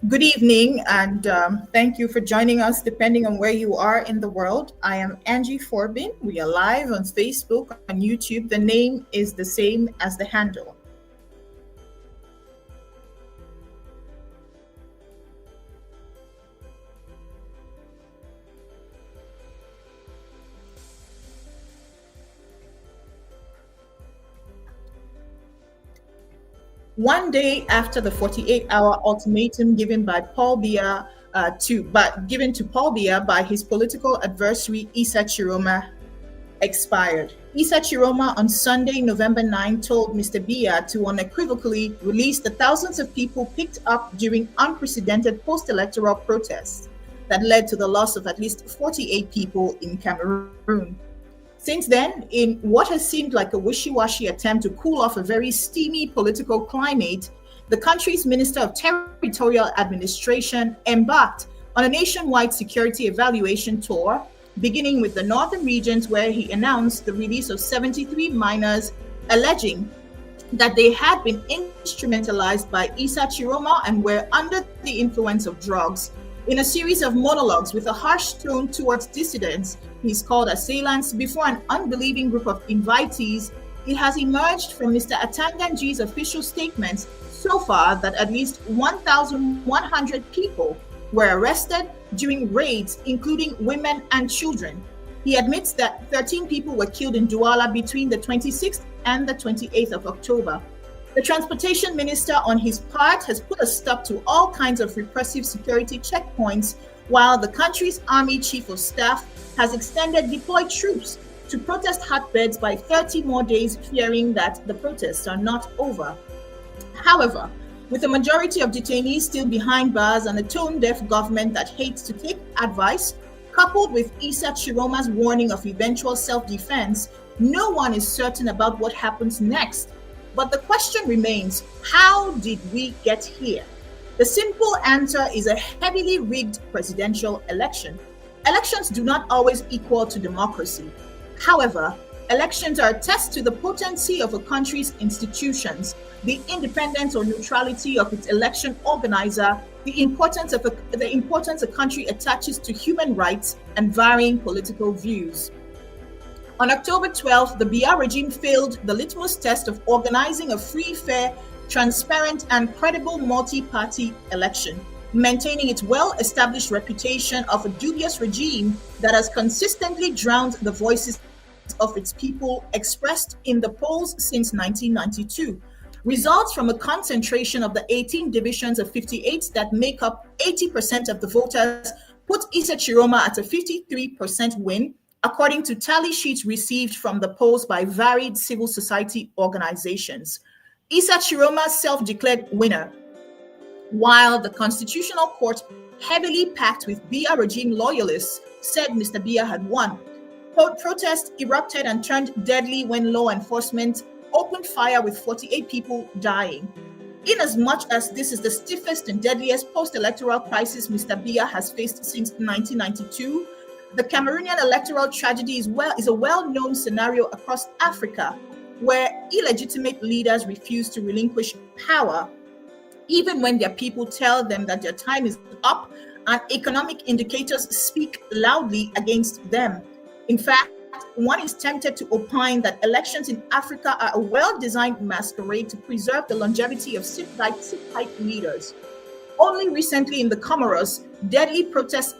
Good evening, and thank you for joining us, depending on where you are in the world. I am Angie Forbin. We are live on Facebook, on YouTube. The name is the same as the handle. One day after the 48-hour ultimatum given to Paul Biya by his political adversary Issa Tchiroma expired. Issa Tchiroma on Sunday, November 9, told Mr. Biya to unequivocally release the thousands of people picked up during unprecedented post-electoral protests that led to the loss of at least 48 people in Cameroon. Since then, in what has seemed like a wishy-washy attempt to cool off a very steamy political climate, the country's Minister of Territorial Administration embarked on a nationwide security evaluation tour, beginning with the northern regions, where he announced the release of 73 minors, alleging that they had been instrumentalized by Issa Tchiroma and were under the influence of drugs. In a series of monologues with a harsh tone towards dissidents he's called assailants before an unbelieving group of invitees, it has emerged from Mr. Atanganji's official statements so far that at least 1,100 people were arrested during raids, including women and children. He admits that 13 people were killed in Douala between the 26th and the 28th of October. The transportation minister, on his part, has put a stop to all kinds of repressive security checkpoints, while the country's army chief of staff has extended deployed troops to protest hotbeds by 30 more days, fearing that the protests are not over. However, with a majority of detainees still behind bars and a tone-deaf government that hates to take advice, coupled with Issa Tchiroma's warning of eventual self-defense, no one is certain about what happens next. But the question remains, how did we get here? The simple answer is a heavily rigged presidential election. Elections do not always equal to democracy. However, elections are a test to the potency of a country's institutions, the independence or neutrality of its election organizer, the importance a country attaches to human rights and varying political views. On October 12th, the Biya regime failed the litmus test of organizing a free, fair, transparent, and credible multi-party election, maintaining its well-established reputation of a dubious regime that has consistently drowned the voices of its people expressed in the polls since 1992. Results from a concentration of the 18 divisions of 58 that make up 80% of the voters put Issa Tchiroma at a 53% win, according to tally sheets received from the polls by varied civil society organizations. Issa Tchiroma self-declared winner, while the Constitutional Court, heavily packed with Biya regime loyalists, said Mr. Biya had won. Protests erupted and turned deadly when law enforcement opened fire, with 48 people dying. Inasmuch as this is the stiffest and deadliest post-electoral crisis Mr. Biya has faced since 1992, the Cameroonian electoral tragedy is a well-known scenario across Africa, where illegitimate leaders refuse to relinquish power, even when their people tell them that their time is up and economic indicators speak loudly against them. In fact, one is tempted to opine that elections in Africa are a well-designed masquerade to preserve the longevity of sit-tight leaders. Only recently in the Comoros, deadly protests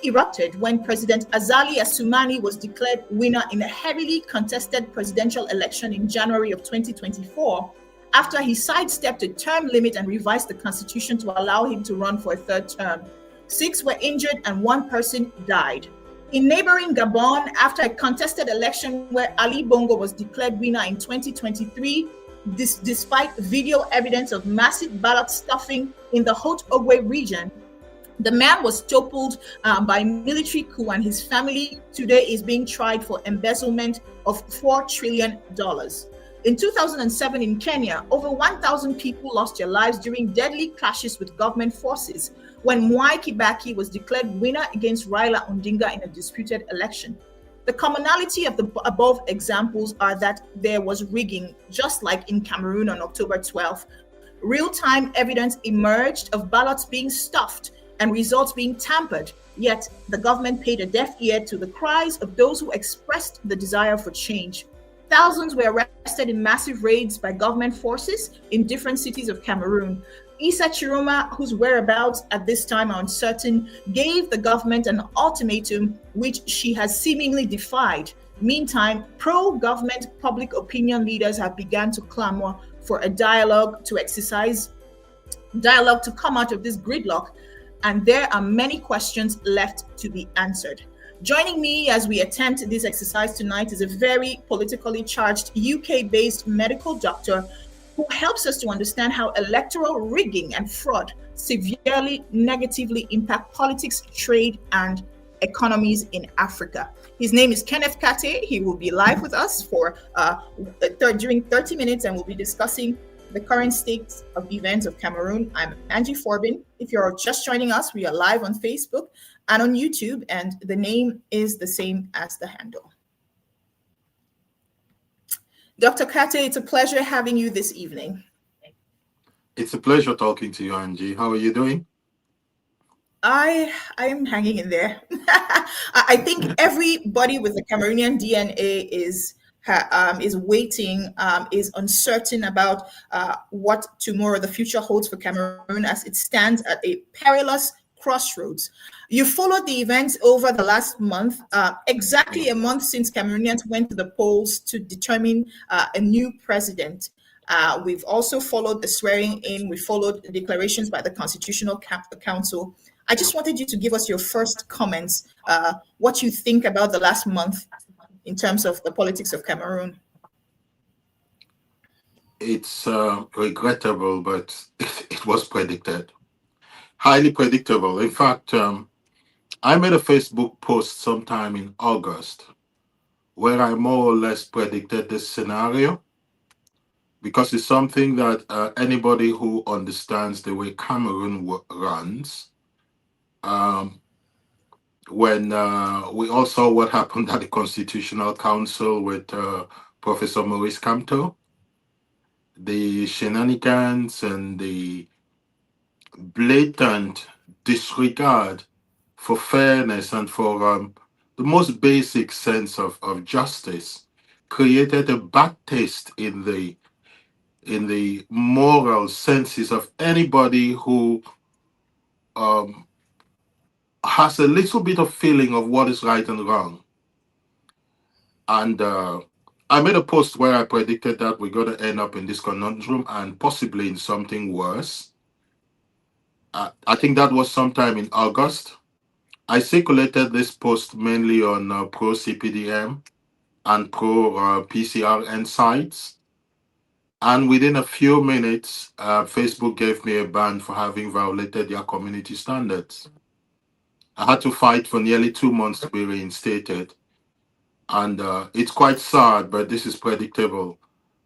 erupted when President Azali Assoumani was declared winner in a heavily contested presidential election in January of 2024, after he sidestepped a term limit and revised the constitution to allow him to run for a third term. 6 were injured and 1 person died. In neighboring Gabon, after a contested election where Ali Bongo was declared winner in 2023, despite video evidence of massive ballot stuffing in the Haute-Ogooué region, the man was toppled by military coup, and his family today is being tried for embezzlement of $4 trillion. In 2007 in Kenya, over 1,000 people lost their lives during deadly clashes with government forces when Mwai Kibaki was declared winner against Raila Odinga in a disputed election. The commonality of the above examples are that there was rigging, just like in Cameroon on October 12th, Real-time evidence emerged of ballots being stuffed and results being tampered, yet the government paid a deaf ear to the cries of those who expressed the desire for change. Thousands were arrested in massive raids by government forces in different cities of Cameroon. Issa Tchiroma, whose whereabouts at this time are uncertain, gave the government an ultimatum which she has seemingly defied. Meantime, pro-government public opinion leaders have begun to clamor for a dialogue to come out of this gridlock, and there are many questions left to be answered. Joining me as we attempt this exercise tonight is a very politically charged UK-based medical doctor who helps us to understand how electoral rigging and fraud severely negatively impact politics, trade, and economies in Africa. His name is Kenneth Kate. He will be live with us for during 30 minutes, and we'll be discussing the current state of events of Cameroon. I'm Angie Forbin. If you're just joining us, we are live on Facebook and on YouTube, and the name is the same as the handle. Dr. Kate, it's a pleasure having you this evening. It's a pleasure talking to you, Angie. How are you doing? I am hanging in there. I think everybody with the Cameroonian DNA is waiting, is uncertain about what tomorrow, the future holds for Cameroon as it stands at a perilous crossroads. You followed the events over the last month, exactly a month since Cameroonians went to the polls to determine a new president. We've also followed the swearing in. We followed the declarations by the Constitutional Council. I just wanted you to give us your first comments, what you think about the last month in terms of the politics of Cameroon. It's regrettable, but it was predicted. Highly predictable. In fact, I made a Facebook post sometime in August where I more or less predicted this scenario because it's something that anybody who understands the way Cameroon runs, when we all saw what happened at the Constitutional Council with Professor Maurice Kamto, the shenanigans and the blatant disregard for fairness and for the most basic sense of justice created a bad taste in the moral senses of anybody who has a little bit of feeling of what is right and wrong. And I made a post where I predicted that we're going to end up in this conundrum and possibly in something worse. I think that was sometime in August. I circulated this post mainly on pro CPDM and pro PCRN sites. And within a few minutes, Facebook gave me a ban for having violated their community standards. I had to fight for nearly 2 months to be reinstated. And it's quite sad, but this is predictable.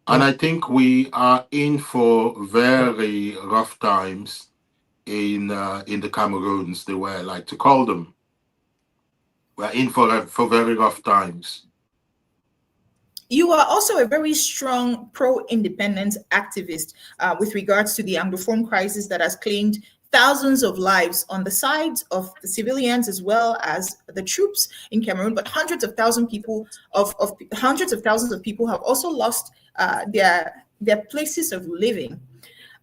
And I think we are in for very rough times in the Cameroons, the way I like to call them. We're in for very rough times. You are also a very strong pro-independence activist with regards to the Anglophone crisis that has claimed thousands of lives on the sides of the civilians as well as the troops in Cameroon, but hundreds of thousands of people have also lost their places of living.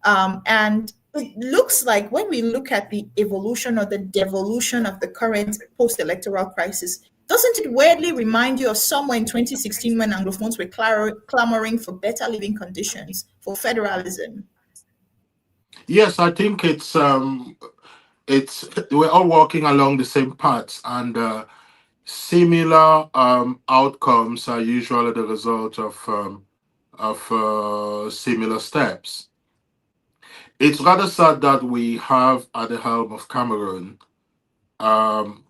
And it looks like when we look at the evolution or the devolution of the current post-electoral crisis, doesn't it weirdly remind you of somewhere in 2016 when Anglophones were clamoring for better living conditions, for federalism? Yes, I think it's we're all walking along the same paths, and similar outcomes are usually the result of similar steps. It's rather sad that we have at the helm of Cameroon an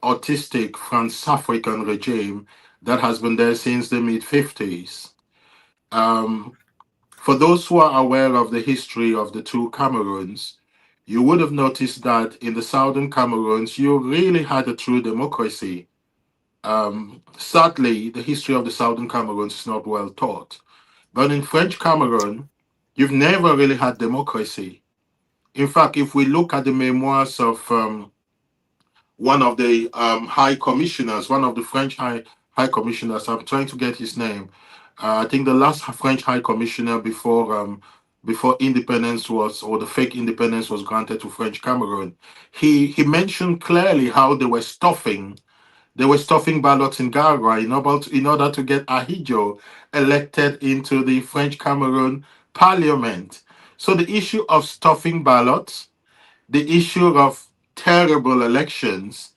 autistic France-African regime that has been there since the mid-50s. For those who are aware of the history of the two Cameroons, you would have noticed that in the southern Cameroons, you really had a true democracy. Sadly, the history of the southern Cameroons is not well taught. But in French Cameroon, You've never really had democracy. In fact, if we look at the memoirs of one of the high commissioners, one of the French high commissioners, I'm trying to get his name. I think the last French high commissioner before independence was, or the fake independence was granted to French Cameroon, he mentioned clearly how they were stuffing ballots in Gagra in order to get Ahidjo elected into the French Cameroon parliament. So the issue of stuffing ballots, the issue of terrible elections,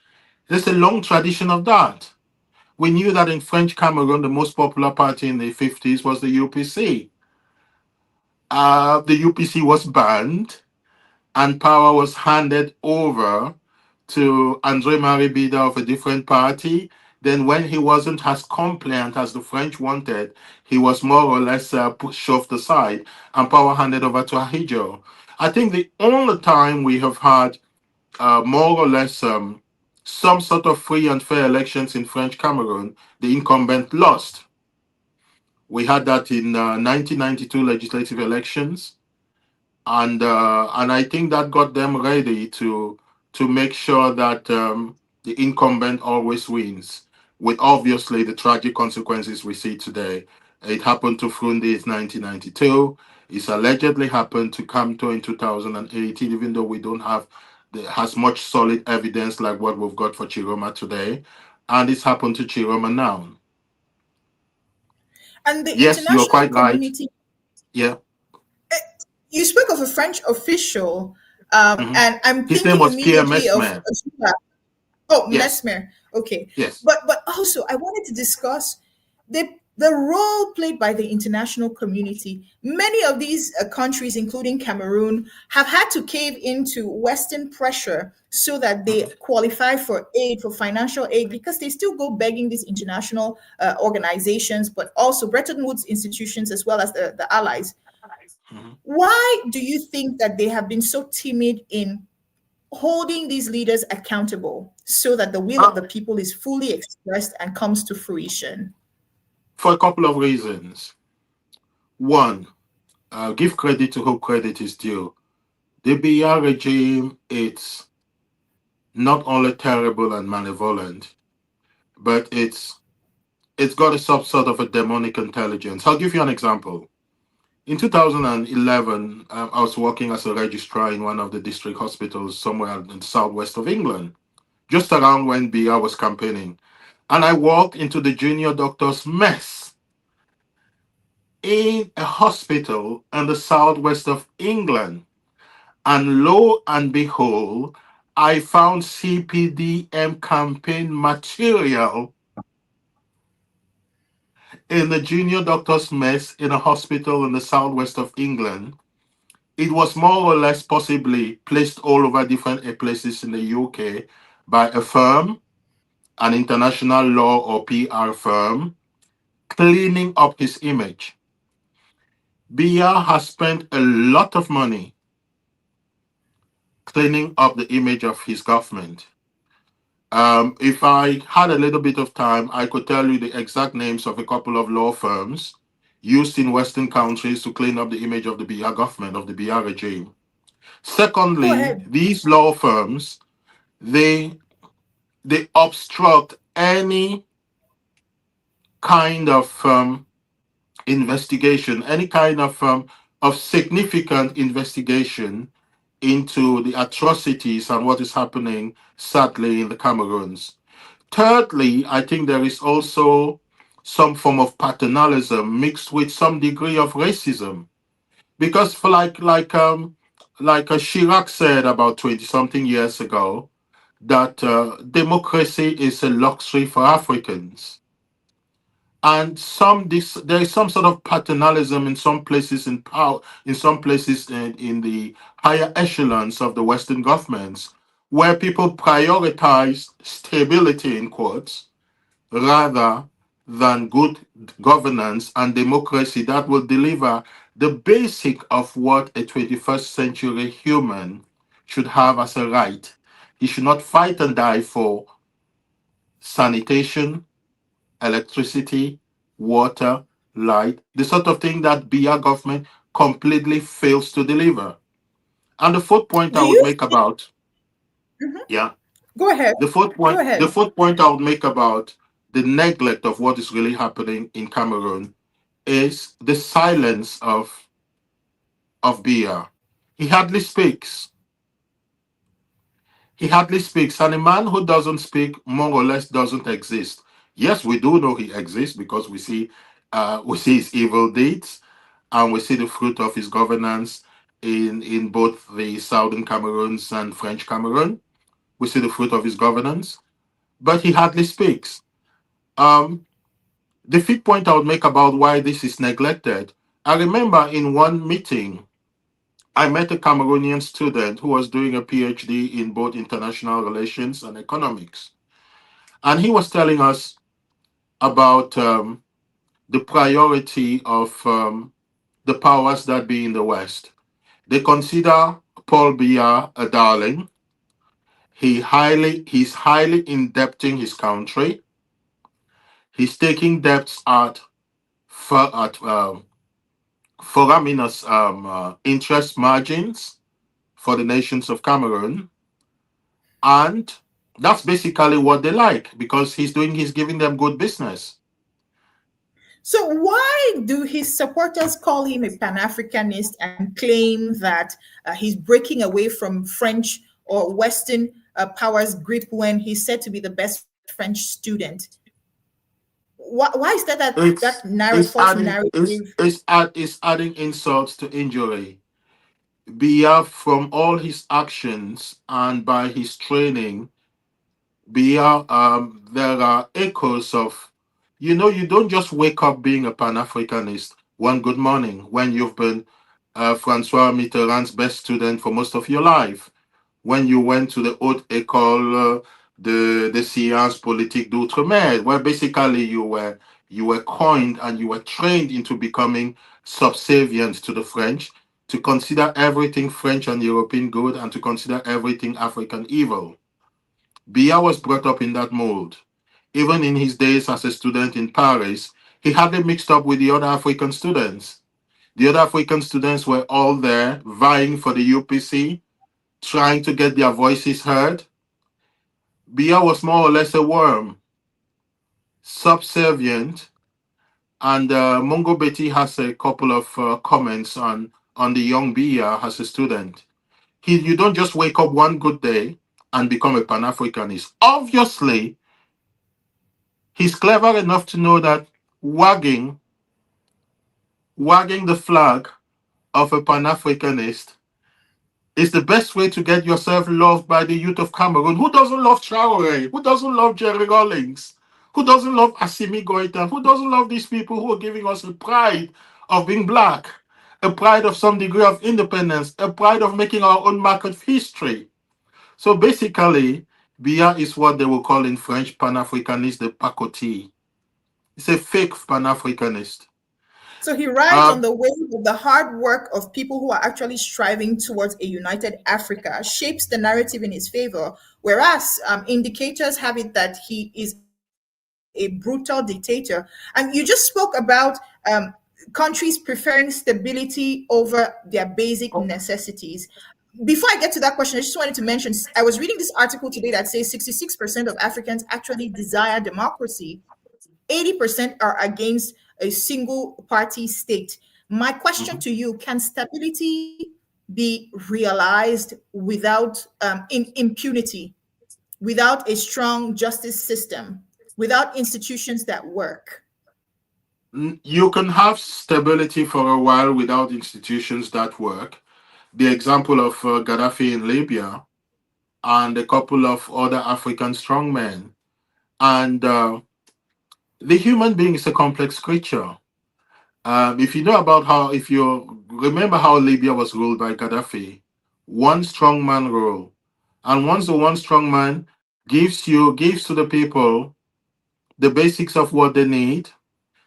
there's a long tradition of that. We knew that in French Cameroon, the most popular party in the 50s was the UPC. The UPC was banned and power was handed over to Andre Marie Bida of a different party. Then, when he wasn't as compliant as the French wanted, he was more or less shoved aside and power handed over to Ahidjo. I think the only time we have had more or less some sort of free and fair elections in French Cameroon, the incumbent lost. We had that in 1992 legislative elections, and I think that got them ready to make sure that the incumbent always wins, with obviously the tragic consequences we see today. It happened to Frundi in 1992. It's allegedly happened to Kamto in 2018, even though we don't have has much solid evidence like what we've got for Chiroma today, and it's happened to Chiroma now. And the Yes, you are international quite right. community, Yeah. you spoke of a French official, Mhm. and I'm His name thinking was Pierre immediately of Mesmer. oh, Yes. Mesmer. Okay, Yes. but also I wanted to discuss the role played by the international community. Many of these countries, including Cameroon, have had to cave into Western pressure so that they Mhm. qualify for aid, for financial aid, because they still go begging these international organizations, but also Bretton Woods institutions as well as the allies. Mhm. Why do you think that they have been so timid in holding these leaders accountable so that the will of Uh, the people is fully expressed and comes to fruition? for a couple of reasons. One, give credit to who credit is due. The BR regime, it's not only terrible and malevolent, but it's got a sort of a demonic intelligence. I'll give you an example. In 2011, I was working as a registrar in one of the district hospitals somewhere in the southwest of England, just around when BR was campaigning. And I walked into the junior doctor's mess in a hospital in the southwest of England. And lo and behold, I found CPDM campaign material in the junior doctor's mess in a hospital in the southwest of England. It was more or less possibly placed all over different places in the UK by a firm, an international law or PR firm, cleaning up his image. Biya has spent a lot of money cleaning up the image of his government. If I had a little bit of time, I could tell you the exact names of a couple of law firms used in Western countries to clean up the image of the Biya government, of the Biya regime. Go Secondly, ahead. these law firms, they they obstruct any kind of investigation, any kind of significant investigation into the atrocities and what is happening sadly in the Cameroons. Thirdly, I think there is also some form of paternalism mixed with some degree of racism. Because for like Chirac said about 20 something years ago, that democracy is a luxury for Africans. And there is some sort of paternalism in some places in power, in some places in the higher echelons of the Western governments, where people prioritize stability in quotes rather than good governance and democracy that will deliver the basic of what a 21st century human should have as a right. He should not fight and die for sanitation, electricity, water, light, the sort of thing that BR government completely fails to deliver. And the fourth point Do I would you make think? about, Mhm. yeah, Go ahead. Go the ahead. fourth point I would make about the neglect of what is really happening in Cameroon is the silence of Biya. He hardly speaks. He hardly speaks, and a man who doesn't speak more or less doesn't exist. Yes, we do know he exists because we see his evil deeds, and we see the fruit of his governance in both the Southern Cameroons and French Cameroon. We see the fruit of his governance, but he hardly speaks. Um, the fifth point I would make about why this is neglected. I remember in one meeting, I met a Cameroonian student who was doing a PhD in both international relations and economics. And he was telling us about the priority of the powers that be in the West. They consider Paul Biya a darling. He's highly indebting his country. He's taking debts at faraminous interest margins for the nations of Cameroon, and that's basically what they like because he's giving them good business. So why do his supporters call him a Pan-Africanist and claim that he's breaking away from French or Western powers' grip when he's said to be the best French student? Why is that It's false it's narrative? it's, add, it's adding insult to injury. Biya, from all his actions and by his training, Biya, there are echoes of, you don't just wake up being a Pan Africanist one good morning when you've been Francois Mitterrand's best student for most of your life, when you went to the haute école de sciences politiques d'outre-mer, where basically you were coined and you were trained into becoming subservient to the French, to consider everything French and European good and to consider everything African evil. Biya was brought up in that mold. Even in his days as a student in Paris, he hardly mixed up with the other African students. The other African students were all there vying for the UPC, trying to get their voices heard. Biya was more or less a worm, subservient, and Mongo Betty has a couple of comments on the young Biya as a student. You don't just wake up one good day and become a Pan Africanist. Obviously, he's clever enough to know that wagging wagging the flag of a Pan Africanist is the best way to get yourself loved by the youth of Cameroon. Who doesn't love Traore? Who doesn't love Jerry Rawlings? Who doesn't love Assimi Goïta? Who doesn't love these people who are giving us the pride of being black, a pride of some degree of independence, a pride of making our own mark of history? So basically, Biya is what they will call in French Pan-Africanist the pacotille. It's a fake Pan-Africanist. So he rides Uh, on the wave of the hard work of people who are actually striving towards a united Africa, shapes the narrative in his favor, whereas indicators have it that he is a brutal dictator. And you just spoke about countries preferring stability over their basic necessities. Before I get to that question, I just wanted to mention I was reading this article today that says 66% of Africans actually desire democracy, 80% are against a single party state. My question mhm. to you, can stability be realized without in impunity, without a strong justice system, without institutions that work? You can have stability for a while without institutions that work. The example of Gaddafi in Libya and a couple of other African strongmen. And the human being is a complex creature. If you know about if you remember how Libya was ruled by Gaddafi, one strongman rule. And once the one strongman gives to the people the basics of what they need,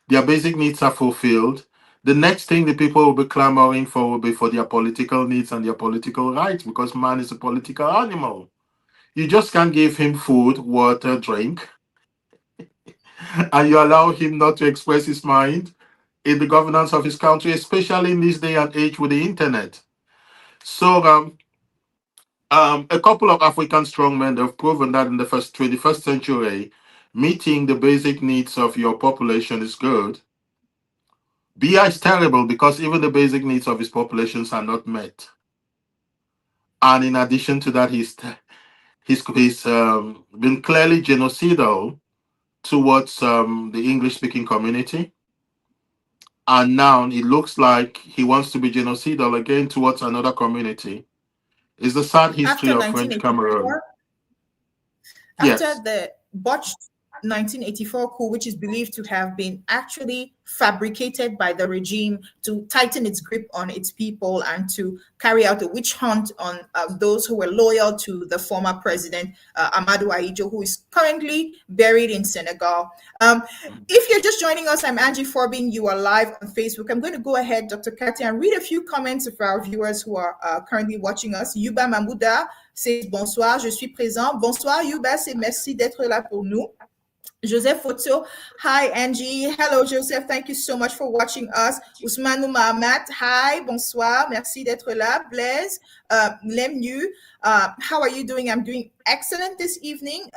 their basic needs are fulfilled. The next thing the people will be clamoring for will be for their political needs and their political rights because man is a political animal. You just can't give him food, water, drink, and you allow him not to express his mind. in the governance of his country, especially in this day and age with the internet. So a couple of African strongmen have proven that in the 21st century, meeting the basic needs of your population is good. Biya is terrible because even the basic needs of his populations are not met. And in addition to that, he's been clearly genocidal towards the English-speaking community. And now it looks like he wants to be genocidal again towards another community. It's the sad history After of French Cameroon. 1984, after Yes. the botched 1984 coup, which is believed to have been actually fabricated by the regime to tighten its grip on its people and to carry out a witch hunt on those who were loyal to the former president, Amadou Ahidjo, who is currently buried in Senegal. If you're just joining us, I'm Angie Forbin. You are live on Facebook. I'm going to go ahead, Dr. Katia, and read a few comments of our viewers who are currently watching us. Yuba Mamouda says bonsoir, je suis présent. Bonsoir Yuba, c'est merci d'être là pour nous. Joseph Foto, hi Angie. Hello Joseph, thank you so much for watching us. Ousmane Mahamat, hi, bonsoir, merci d'être là. Blaise, Lemnu, how are you doing? I'm doing excellent this evening.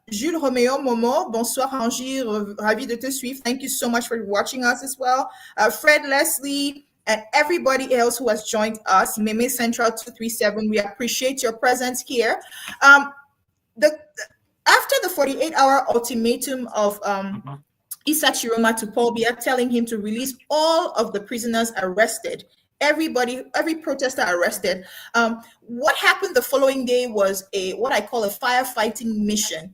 Jules Romeo Momo, bonsoir Angie, ravi de te suivre. Thank you so much for watching us as well. Fred Leslie, and everybody else who has joined us. Meme Central 237, we appreciate your presence here. After the 48-hour ultimatum of Issa Tchiroma to Paul Biya, telling him to release all of the prisoners arrested, every protester arrested, what happened the following day was what I call a firefighting mission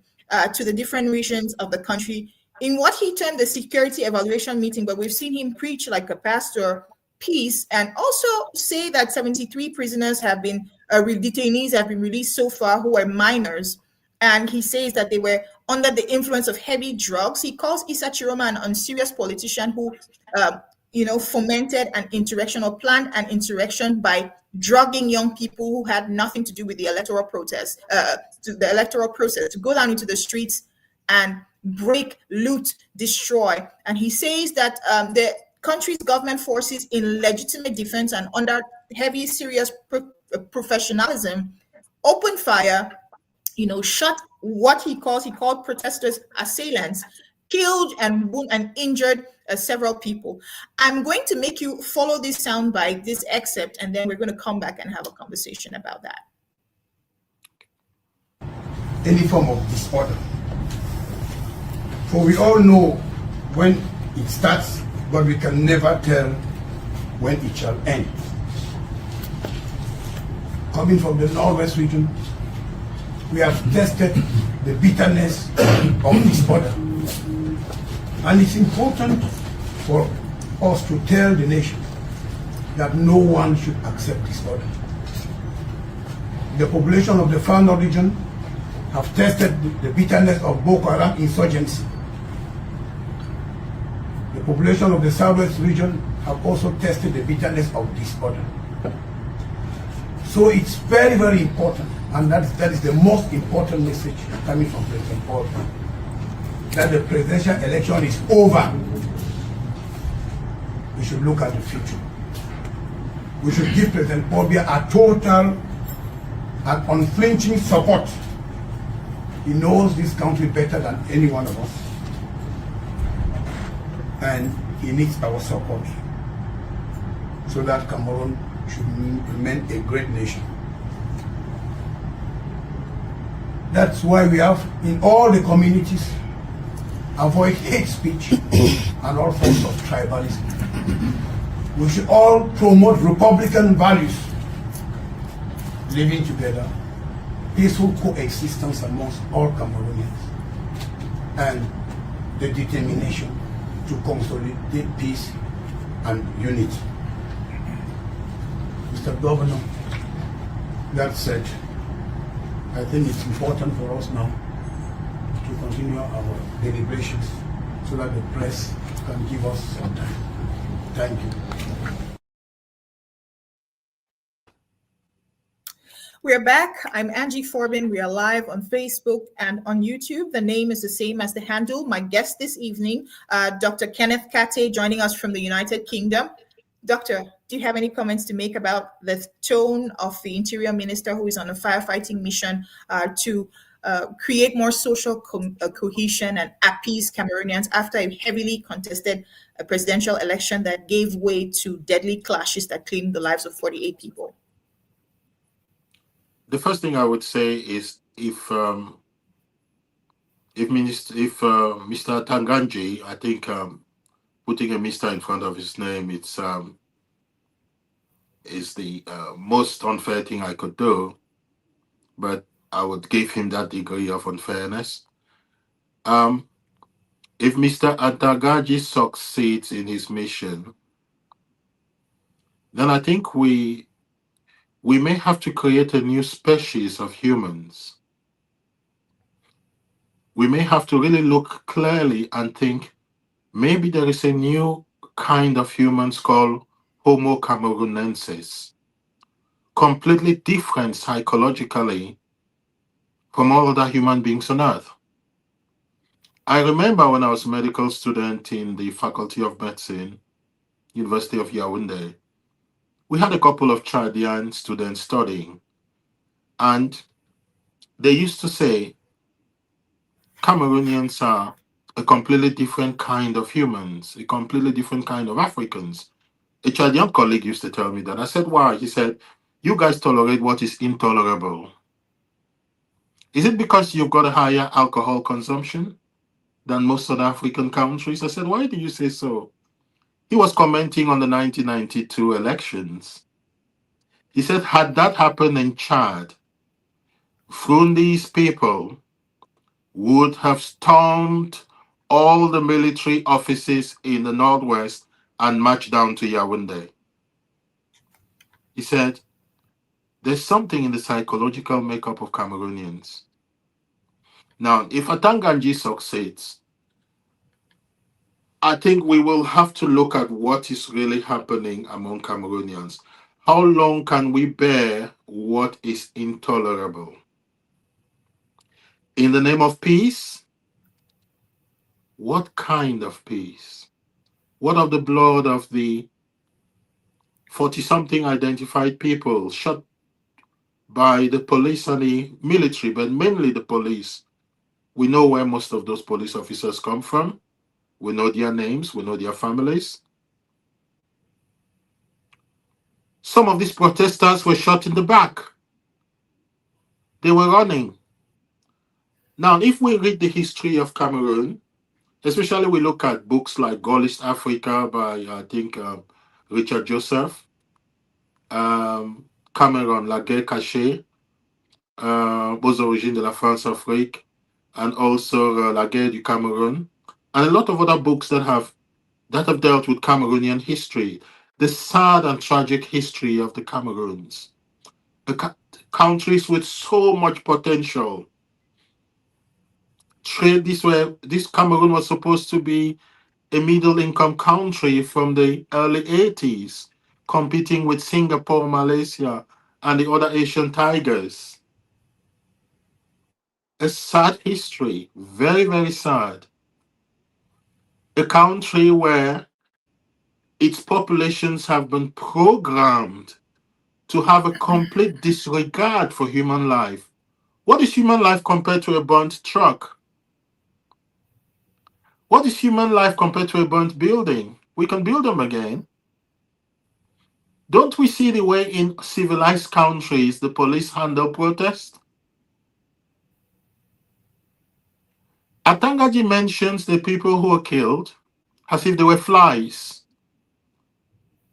to the different regions of the country in what he termed the security evaluation meeting. But we've seen him preach like a pastor peace and also say that 73 prisoners have been detainees have been released so far who are minors. And he says that they were under the influence of heavy drugs. He calls Issa Tchiroma an unserious politician who, fomented an insurrection or planned an insurrection by drugging young people who had nothing to do with the electoral process, to go down into the streets and break, loot, destroy. And he says that the country's government forces in legitimate defense and under heavy, serious professionalism opened fire, shot what he called protesters assailants, killed and wounded and injured several people. I'm going to make you follow this soundbite, this excerpt, and then we're going to come back and have a conversation about that. Any form of disorder. For we all know when it starts, but we can never tell when it shall end. Coming from the Northwest region, we have tested the bitterness of disorder. And it's important for us to tell the nation that no one should accept disorder. The population of the Far North region have tested the bitterness of Boko Haram insurgency. The population of the Southwest region have also tested the bitterness of disorder. So it's very, very important, and that is the most important message coming from President Paul, that the presidential election is over. We should look at the future. We should give President Paul Biya a total and unflinching support. He knows this country better than any one of us, and he needs our support so that Cameroon should remain a great nation. That's why we have in all the communities avoid hate speech and all forms of tribalism. We should all promote Republican values, living together, peaceful coexistence amongst all Cameroonians, and the determination to consolidate peace and unity. Mr. Governor, that said, I think it's important for us now to continue our deliberations so that the press can give us some time. Thank you. We're back. I'm Angie Forbin. We are live on Facebook and on YouTube. The name is the same as the handle. My guest this evening, Dr. Kenneth Kate, joining us from the United Kingdom. Doctor, do you have any comments to make about the tone of the Interior Minister, who is on a firefighting mission to create more social cohesion and appease Cameroonians after a heavily contested presidential election that gave way to deadly clashes that claimed the lives of 48 people? The first thing I would say is Mr. Tanganji, I think putting a Mr. in front of his name, is the most unfair thing I could do, but I would give him that degree of unfairness. Um, if Mr. Tanganji succeeds in his mission, then I think we may have to create a new species of humans. We may have to really look clearly and think maybe there is a new kind of humans called Homo cameroonensis, completely different psychologically from all other human beings on earth. I remember when I was a medical student in the Faculty of Medicine, University of Yaoundé, we had a couple of Chadian students studying, and they used to say Cameroonians are a completely different kind of humans, a completely different kind of Africans. A Chadian colleague used to tell me that. I said, why? He said, you guys tolerate what is intolerable. Is it because you've got a higher alcohol consumption than most other African countries? I said, why do you say so? He was commenting on the 1992 elections. He said, had that happened in Chad, Frundi's people would have stormed all the military offices in the Northwest and marched down to Yaoundé. He said, there's something in the psychological makeup of Cameroonians. Now, if Atanganji succeeds, I think we will have to look at what is really happening among Cameroonians. How long can we bear what is intolerable? In the name of peace, what kind of peace? What of the blood of the 40-something identified people shot by the police and the military, but mainly the police? We know where most of those police officers come from. We know their names. We know their families. Some of these protesters were shot in the back. They were running. Now, if we read the history of Cameroon, especially we look at books like Gaullist Africa by, I think, Richard Joseph, Cameroun, La Guerre Cachée, Aux origines de la France-Afrique, and also La Guerre du Cameroun, and a lot of other books that have dealt with Cameroonian history, the sad and tragic history of the Cameroons, countries with so much potential. This Cameroon was supposed to be a middle-income country from the early 80s, competing with Singapore, Malaysia, and the other Asian tigers. A sad history, very, very sad. A country where its populations have been programmed to have a complete disregard for human life. What is human life compared to a burnt truck? What is human life compared to a burnt building? We can build them again. Don't we see the way in civilized countries the police handle protest? Atangaji mentions the people who were killed as if they were flies.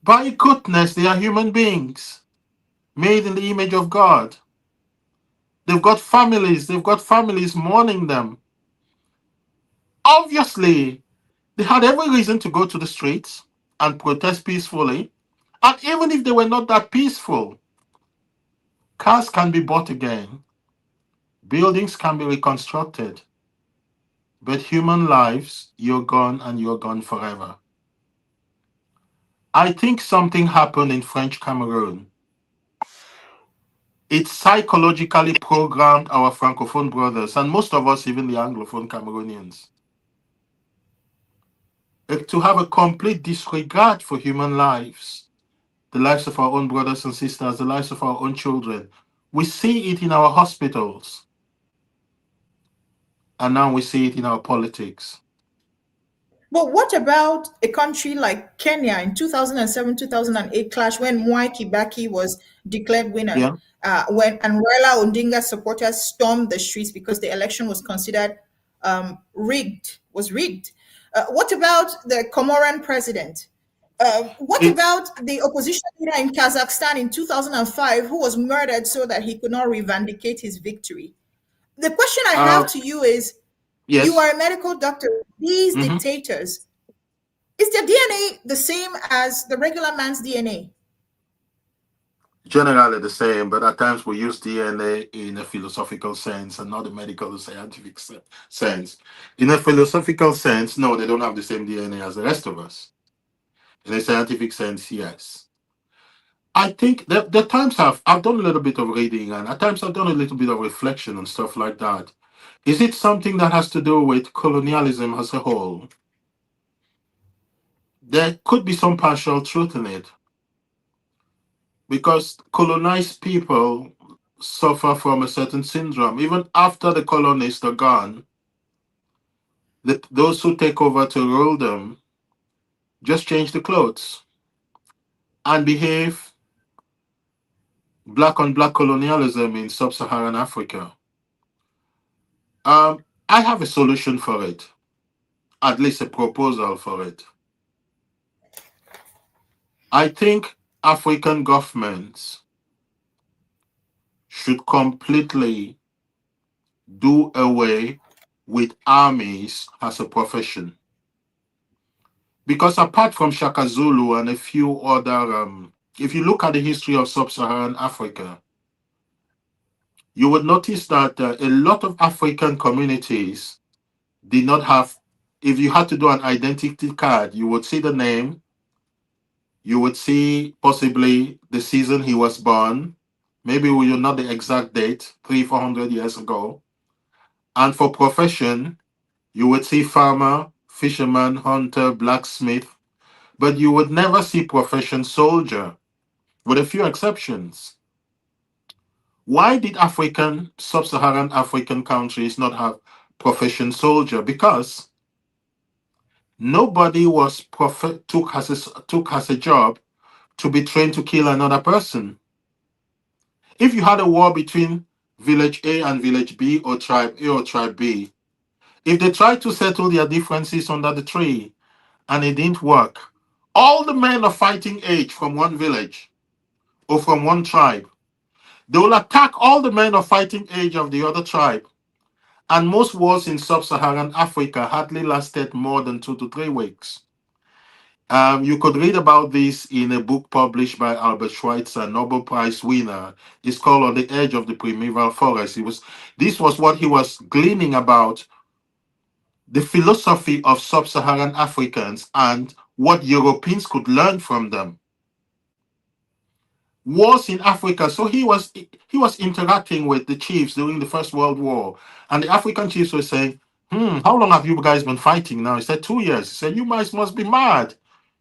By goodness, they are human beings made in the image of God. They've got families mourning them. Obviously, they had every reason to go to the streets and protest peacefully. And even if they were not that peaceful, cars can be bought again, buildings can be reconstructed. But human lives, you're gone and you're gone forever. I think something happened in French Cameroon. it psychologically programmed our Francophone brothers, and most of us, even the Anglophone Cameroonians, to have a complete disregard for human lives, the lives of our own brothers and sisters, the lives of our own children. We see it in our hospitals, and now we see it in our politics. But what about a country like Kenya in 2007, 2008 clash when Mwai Kibaki was declared winner? Yeah. When and Raila Odinga supporters stormed the streets because the election was considered rigged, was rigged. What about the Comoran president? What It, about the opposition leader in Kazakhstan in 2005 who was murdered so that he could not revindicate his victory? The question I uh, have to you is, you yes. are a medical doctor. These Mhm. dictators, is their DNA the same as the regular man's DNA? Generally the same, but at times we use DNA in a philosophical sense and not a medical or scientific sense. In a philosophical sense, no, they don't have the same DNA as the rest of us. In a scientific sense, yes. I think that the times I've done a little bit of reading, and at times I've done a little bit of reflection and stuff like that. Is it something that has to do with colonialism as a whole? There could be some partial truth in it because colonized people suffer from a certain syndrome. Even after the colonists are gone, those who take over to rule them just change the clothes and behave black on black colonialism in sub Saharan Africa. I have a solution for it, at least a proposal for it. I think African governments should completely do away with armies as a profession. Because apart from Shaka Zulu and a few other, if you look at the history of sub-Saharan Africa, you would notice that a lot of African communities did not have, if you had to do an identity card, you would see the name, you would see possibly the season he was born, maybe we know not the exact date, 300-400 years ago. And for profession, you would see farmer, fisherman, hunter, blacksmith, but you would never see profession soldier, with a few exceptions. Why did sub-Saharan African countries not have profession soldier? Because nobody took as a job to be trained to kill another person. If you had a war between village A and village B, or tribe A or tribe B, if they tried to settle their differences under the tree and it didn't work, all the men of fighting age from one village or from one tribe, they will attack all the men of fighting age of the other tribe. And most wars in sub-Saharan Africa hardly lasted more than 2 to 3 weeks. You could read about this in a book published by Albert Schweitzer, Nobel Prize winner. It's called On the Edge of the Primeval Forest. This was what he was gleaning about the philosophy of sub-Saharan Africans and what Europeans could learn from them. Wars in Africa. So he was interacting with the chiefs during the First World War, and the African chiefs were saying, how long have you guys been fighting now? He said 2 years. He said, you guys must be mad.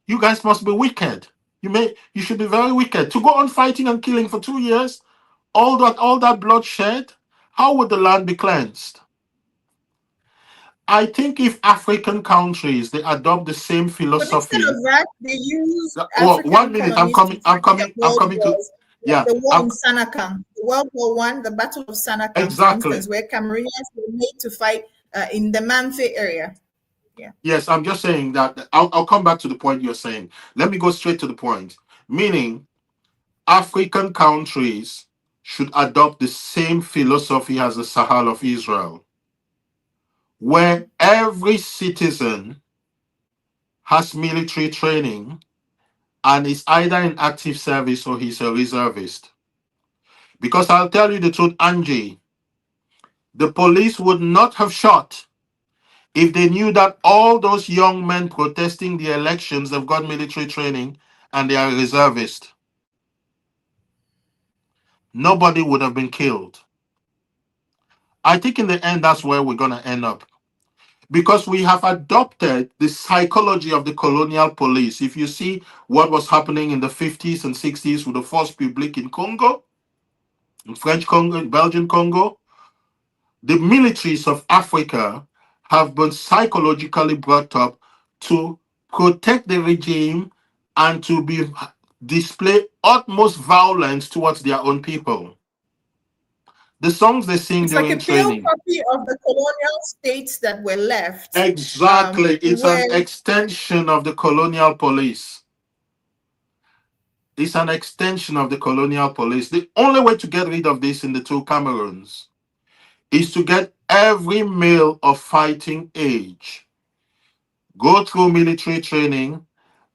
You guys must be wicked. You should be very wicked. To go on fighting and killing for 2 years, all that bloodshed, how would the land be cleansed? I think if African countries they adopt the same But instead philosophy. of that, they use Well, African 1 minute, I'm colonies to coming, I'm fight their coming, I'm world coming to, wars, like yeah, the war in Sanakam, World War One, the Battle of Sanakam, for exactly. instance, where Cameroonians were made to fight in the Mamfe area. Yeah. Yes, I'm just saying that I'll come back to the point you're saying. Let me go straight to the point. Meaning, African countries should adopt the same philosophy as the Sahel of Israel, where every citizen has military training and is either in active service or he's a reservist. Because I'll tell you the truth, Angie, the police would not have shot if they knew that all those young men protesting the elections have got military training and they are reservists. nobody would have been killed. I think in the end, that's where we're going to end up because we have adopted the psychology of the colonial police. If you see what was happening in the 50s and 60s with the Force Publique in Congo, in French Congo, in Belgian Congo, the militaries of Africa have been psychologically brought up to protect the regime and to be display utmost violence towards their own people. The songs they sing It's like during a pale training. copy of the colonial states that were left, Exactly. It's where an extension of the colonial police. It's an extension of the colonial police. The only way to get rid of this in the two Cameroons is to get every male of fighting age go through military training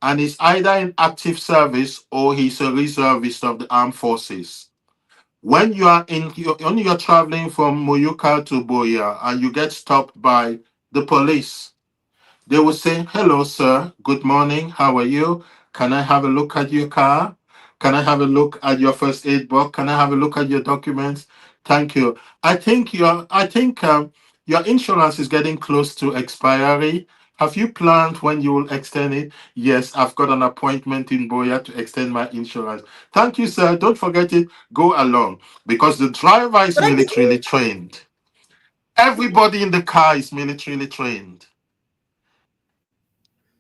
and is either in active service or he's a reservist of the armed forces. When you're traveling from Moyuka to Boya and you get stopped by the police, they will say, "Hello, sir. Good morning. How are you? Can I have a look at your car? Can I have a look at your first aid box? Can I have a look at your documents? Thank you. I think your insurance is getting close to expiry. Have you planned when you will extend it? Yes, I've got an appointment in Boya to extend my insurance. Thank you, sir. Don't forget it. Go along because the driver is but I militarily believe trained. Everybody in the car is militarily trained.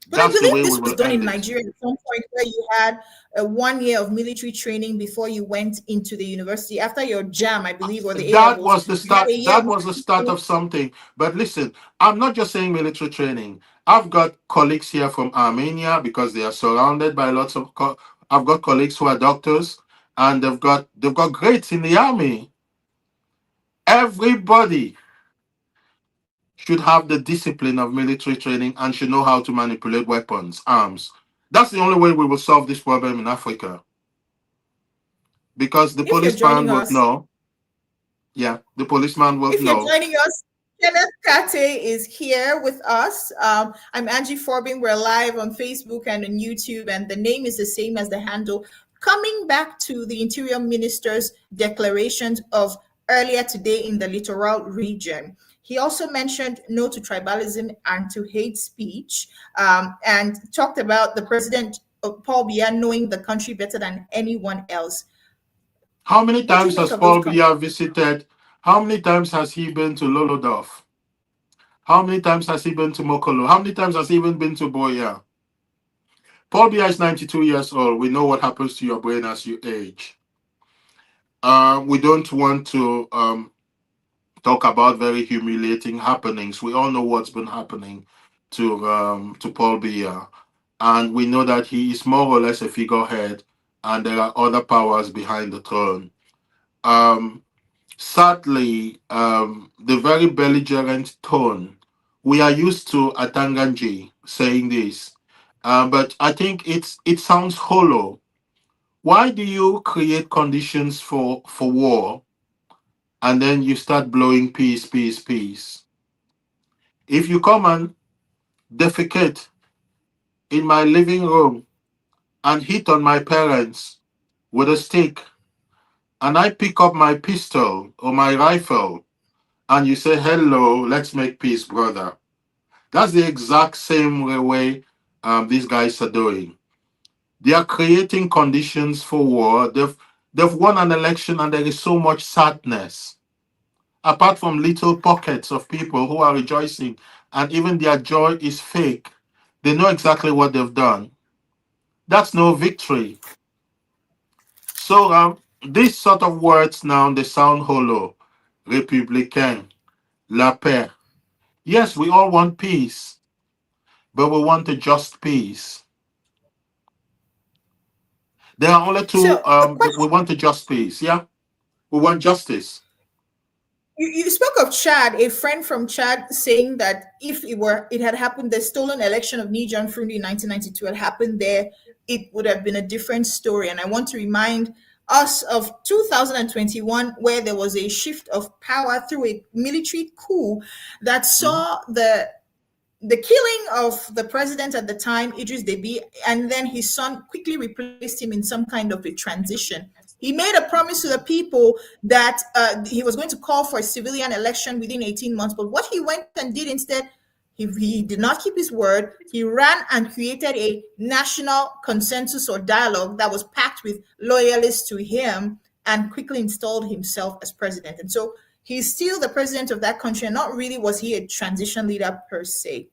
But I That's the believe way we this was will done end in it. Nigeria at some point where you had a 1 year of military training before you went into the university. After your JAM, I believe, or the A That levels, was the you had start. a year of That was the military start training. of something. But listen, I'm not just saying military training. I've got colleagues here from Armenia because they are surrounded by lots of. I've got colleagues who are doctors, and they've got grades in the army. Everybody should have the discipline of military training and should know how to manipulate weapons, arms. That's the only way we will solve this problem in Africa because the If you're policeman joining will us, know. Yeah, the policeman will If you're know. joining us, Kenneth Kate is here with us. I'm Angie Forbin. We're live on Facebook and on YouTube, and the name is the same as the handle. Coming back to the Interior Minister's declarations of earlier today in the littoral region. He also mentioned no to tribalism and to hate speech, and talked about the president, Paul Biya, knowing the country better than anyone else. How many What do you times make has of those Paul comments? Biya visited? How many times has he been to Lolodorf? How many times has he been to Mokolo? How many times has he even been to Boya? Paul Biya is 92 years old. We know what happens to your brain as you age. We don't want to talk about very humiliating happenings. We all know what's been happening to Paul Biya, and we know that he is more or less a figurehead, and there are other powers behind the throne. Um, Sadly, the very belligerent tone we are used to Atanganji saying this, but I think it sounds hollow. Why do you create conditions for war and then you start blowing peace, peace, peace? If you come and defecate in my living room and hit on my parents with a stick, and I pick up my pistol or my rifle and you say, "Hello, let's make peace, brother." That's the exact same way these guys are doing. They are creating conditions for war. They've won an election and there is so much sadness. Apart from little pockets of people who are rejoicing, and even their joy is fake. They know exactly what they've done. That's no victory. So these sort of words now they sound hollow. Républicain, la paix. Yes, we all want peace, but we want a just peace. There are only two. So, a We question. want a just peace. Yeah, we want justice. You spoke of Chad, a friend from Chad saying that if it had happened, the stolen election of Niger Fundi in 1992 had happened there, it would have been a different story. And I want to remind us of 2021, where there was a shift of power through a military coup that Mhm. saw the killing of the president at the time, Idris Deby, and then his son quickly replaced him in some kind of a transition. He made a promise to the people that he was going to call for a civilian election within 18 months. But what he went and did instead, he did not keep his word. He ran and created a national consensus or dialogue that was packed with loyalists to him and quickly installed himself as president. And so he's still the president of that country, and not really was he a transition leader per se.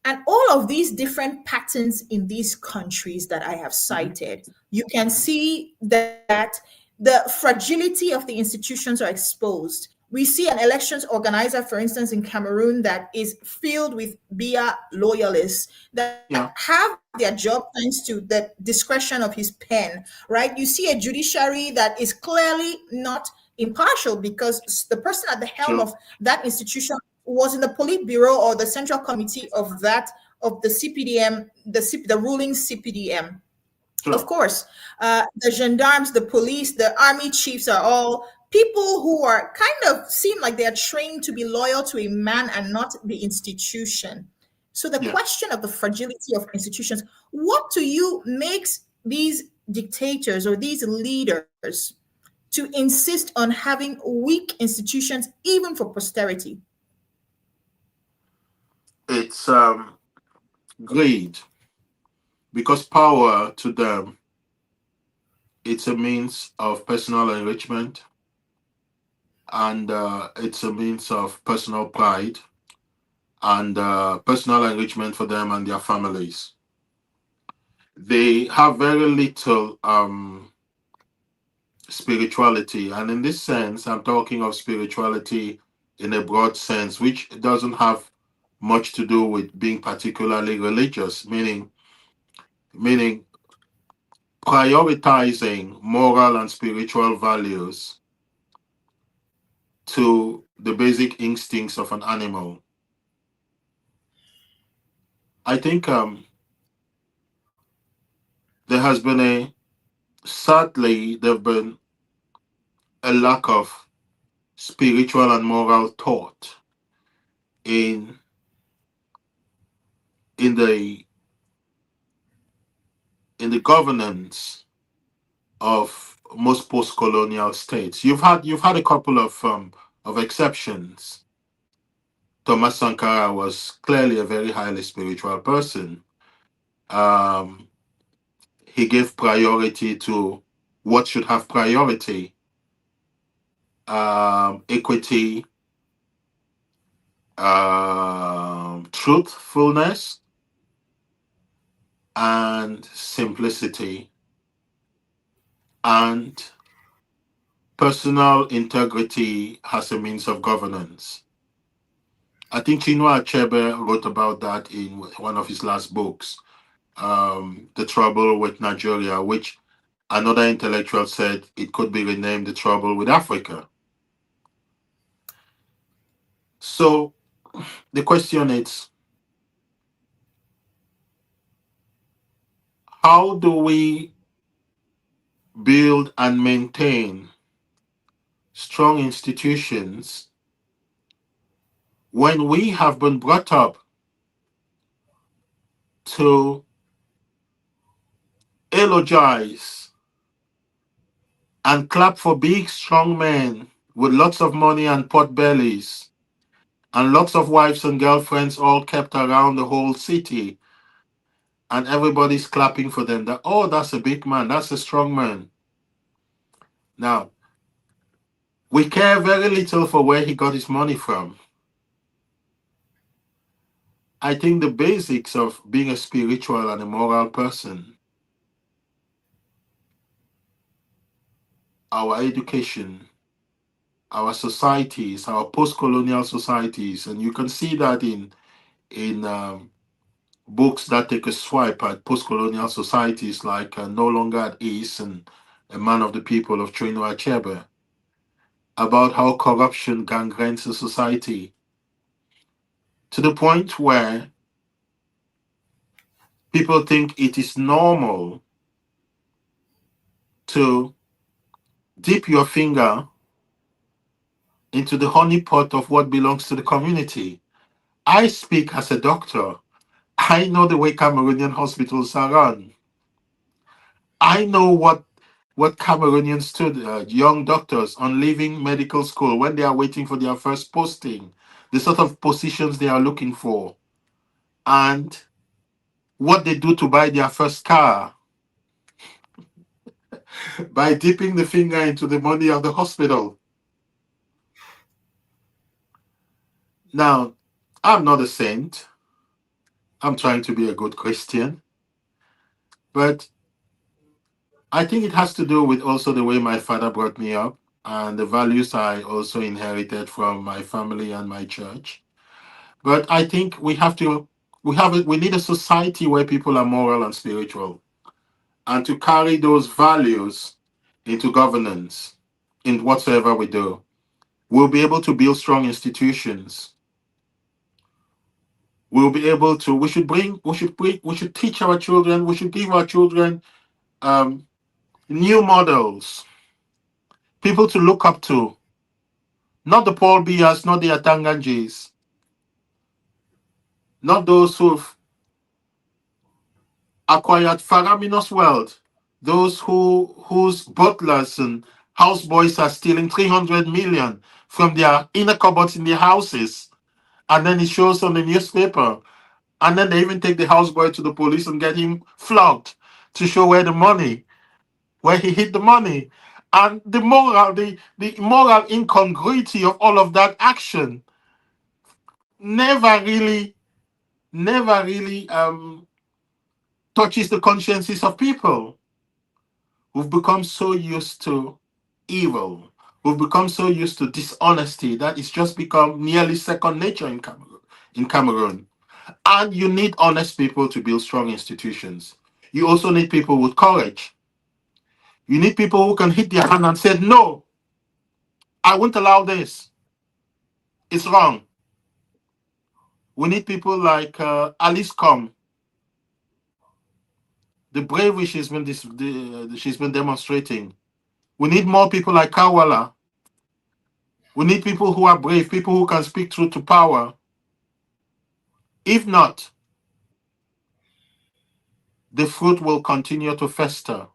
And all of these different patterns in these countries that I have cited, you can see that the fragility of the institutions are exposed. We see an elections organizer, for instance, in Cameroon, that is filled with Biya loyalists that have their job thanks to the discretion of his pen, right? You see a judiciary that is clearly not impartial because the person at the helm of that institution was in the Politburo or the Central Committee of the CPDM, the ruling CPDM. Of course, the gendarmes, the police, the army chiefs are all people who are kind of seem like they are trained to be loyal to a man and not the institution. So the question of the fragility of institutions, what to you makes these dictators or these leaders to insist on having weak institutions even for posterity? It's greed, because power to them, it's a means of personal enrichment, and it's a means of personal pride and personal enrichment for them and their families. They have very little spirituality, and in this sense, I'm talking of spirituality in a broad sense, which doesn't have much to do with being particularly religious, meaning prioritizing moral and spiritual values to the basic instincts of an animal. I think there has been sadly, there have been a lack of spiritual and moral thought in the governance of most post-colonial states. You've had a couple of exceptions. Thomas Sankara was clearly a very highly spiritual person. Um, he gave priority to what should have priority: equity, truthfulness, and simplicity, and personal integrity as a means of governance. I think Chinua Achebe wrote about that in one of his last books, The Trouble with Nigeria, which another intellectual said it could be renamed The Trouble with Africa. So the question is, how do we build and maintain strong institutions when we have been brought up to eulogize and clap for big, strong men with lots of money and pot bellies and lots of wives and girlfriends all kept around the whole city, and everybody's clapping for them? That, oh, that's a big man, that's a strong man. Now, we care very little for where he got his money from. I think the basics of being a spiritual and a moral person, our education, our societies, our post-colonial societies, and you can see that in books that take a swipe at post-colonial societies, like No Longer at Ease and A Man of the People of Chinua Achebe, about how corruption gangrenes the society to the point where people think it is normal to dip your finger into the honeypot of what belongs to the community. I speak as a doctor. I know the way Cameroonian hospitals are run. I know what what Cameroonians stood, young doctors on leaving medical school when they are waiting for their first posting, the sort of positions they are looking for, and what they do to buy their first car by dipping the finger into the money of the hospital. Now, I'm not a saint. I'm trying to be a good Christian, but I think it has to do with also the way my father brought me up and the values I also inherited from my family and my church. But I think we need a society where people are moral and spiritual, and to carry those values into governance in whatsoever we do. We'll be able to build strong institutions. We'll be able to. We should teach our children. We should give our children um, new models, people to look up to, not the Paul Bias, not the Atanganjis, not those who've acquired faraminous wealth, those whose butlers and houseboys are stealing 300 million from their inner cupboards in their houses, and then it shows on the newspaper, and then they even take the houseboy to the police and get him flogged to show where he hid the money. And the moral incongruity of all of that action never really, never really touches the consciences of people. We've become so used to evil. We've become so used to dishonesty that it's just become nearly second nature in Cameroon. And you need honest people to build strong institutions. You also need people with courage. You need people who can hit their hand and say, no, I won't allow this. It's wrong. We need people like Alice Com, the bravery she's been demonstrating. We need more people like Kawala. We need people who are brave, people who can speak truth to power. If not, the fruit will continue to fester.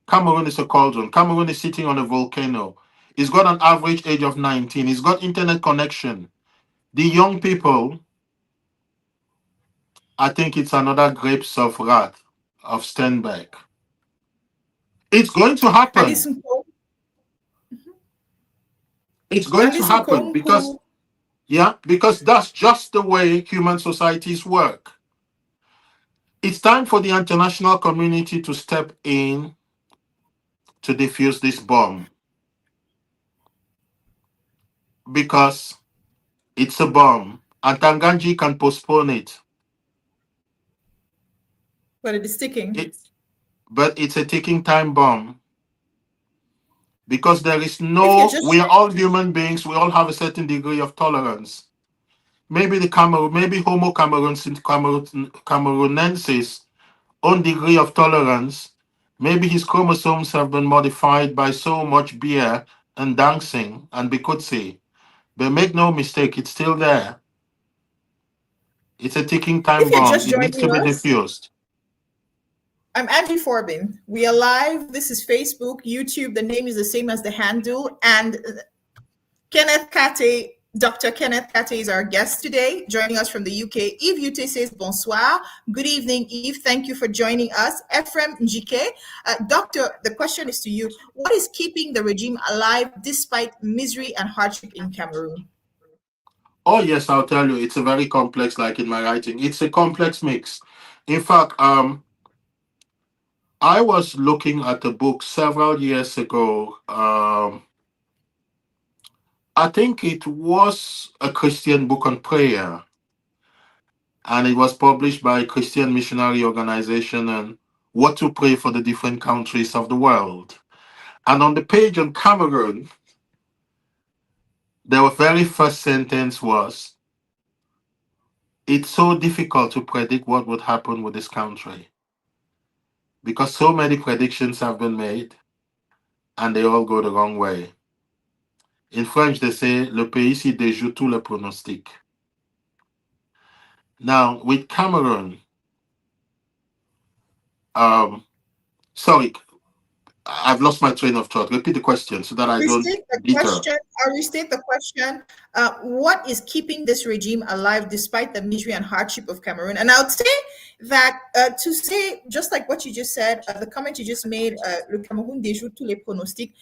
Cameroon is a cauldron. Cameroon is sitting on a volcano. It's got an average age of 19. It's got internet connection. The young people, I think it's another grapes of wrath of Steinbeck. It's going to happen. Alice Nkom, It's going to Alice happen Nkom, because, who yeah, because that's just the way human societies work. It's time for the international community to step in to defuse this bomb because it's a bomb and Tanganji can postpone it. but it is sticking. it but it's a ticking time bomb because there is If you're no, we just are all human beings, we all have a certain degree of tolerance. Maybe maybe Homo Cameroonensis own degree of tolerance, maybe his chromosomes have been modified by so much beer and dancing and bikutsi. But make no mistake, it's still there. It's a ticking time if you're bomb. just It needs to joining be us, diffused. I'm Angie Forbin. We are live. This is Facebook, YouTube. The name is the same as the handle. And Kenneth Kate, Dr. Kenneth Kate is our guest today, joining us from the UK. Yves Ute says bonsoir. Good evening, Yves. Thank you for joining us. Ephraim Njike. Doctor, the question is to you. What is keeping the regime alive despite misery and hardship in Cameroon? Oh yes, I'll tell you, it's a very complex, like in my writing. It's a complex mix. In fact, I was looking at a book several years ago. I think it was a Christian book on prayer, and it was published by a Christian missionary organization and what to pray for the different countries of the world. And on the page on Cameroon, the very first sentence was, it's so difficult to predict what would happen with this country because so many predictions have been made and they all go the wrong way. In French, they say, le pays s'y déjoue tous les pronostics. Now, with Cameroon, um, sorry, I've lost my train of thought. Repeat the question so that I don't Restate the deter. question. I'll restate the question. What is keeping this regime alive despite the misery and hardship of Cameroon? And I would say that to say, just like what you just said, the comment you just made, le Cameroun déjoue tous les pronostics.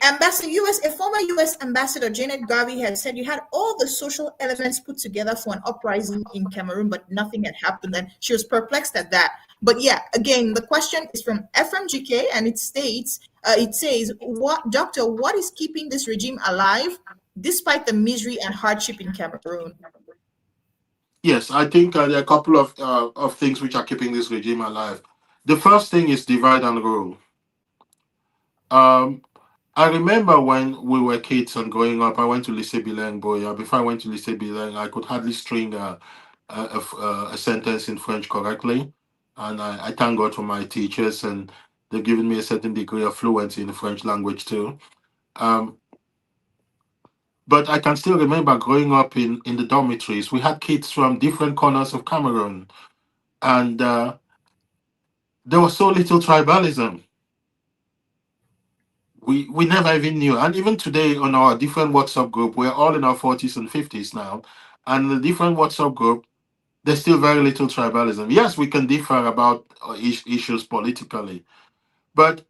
A former U.S. ambassador, Janet Garvey, had said you had all the social elements put together for an uprising in Cameroon, but nothing had happened. And she was perplexed at that. But yeah, again, the question is from FMGK, and it states, it says, "What, doctor? What is keeping this regime alive despite the misery and hardship in Cameroon?" Yes, I think there are a couple of things which are keeping this regime alive. The first thing is divide and rule. Um, I remember when we were kids and growing up, I went to Lycée Bilingue Boya. Before I went to Lycée Bilingue, I could hardly string a sentence in French correctly. And I thank God for my teachers, and they've given me a certain degree of fluency in the French language too. Um, but I can still remember growing up in the dormitories. We had kids from different corners of Cameroon, and there was so little tribalism. We never even knew. And even today on our different WhatsApp group, we're all in our 40s and 50s now. And the different WhatsApp group, there's still very little tribalism. Yes, we can differ about issues politically, but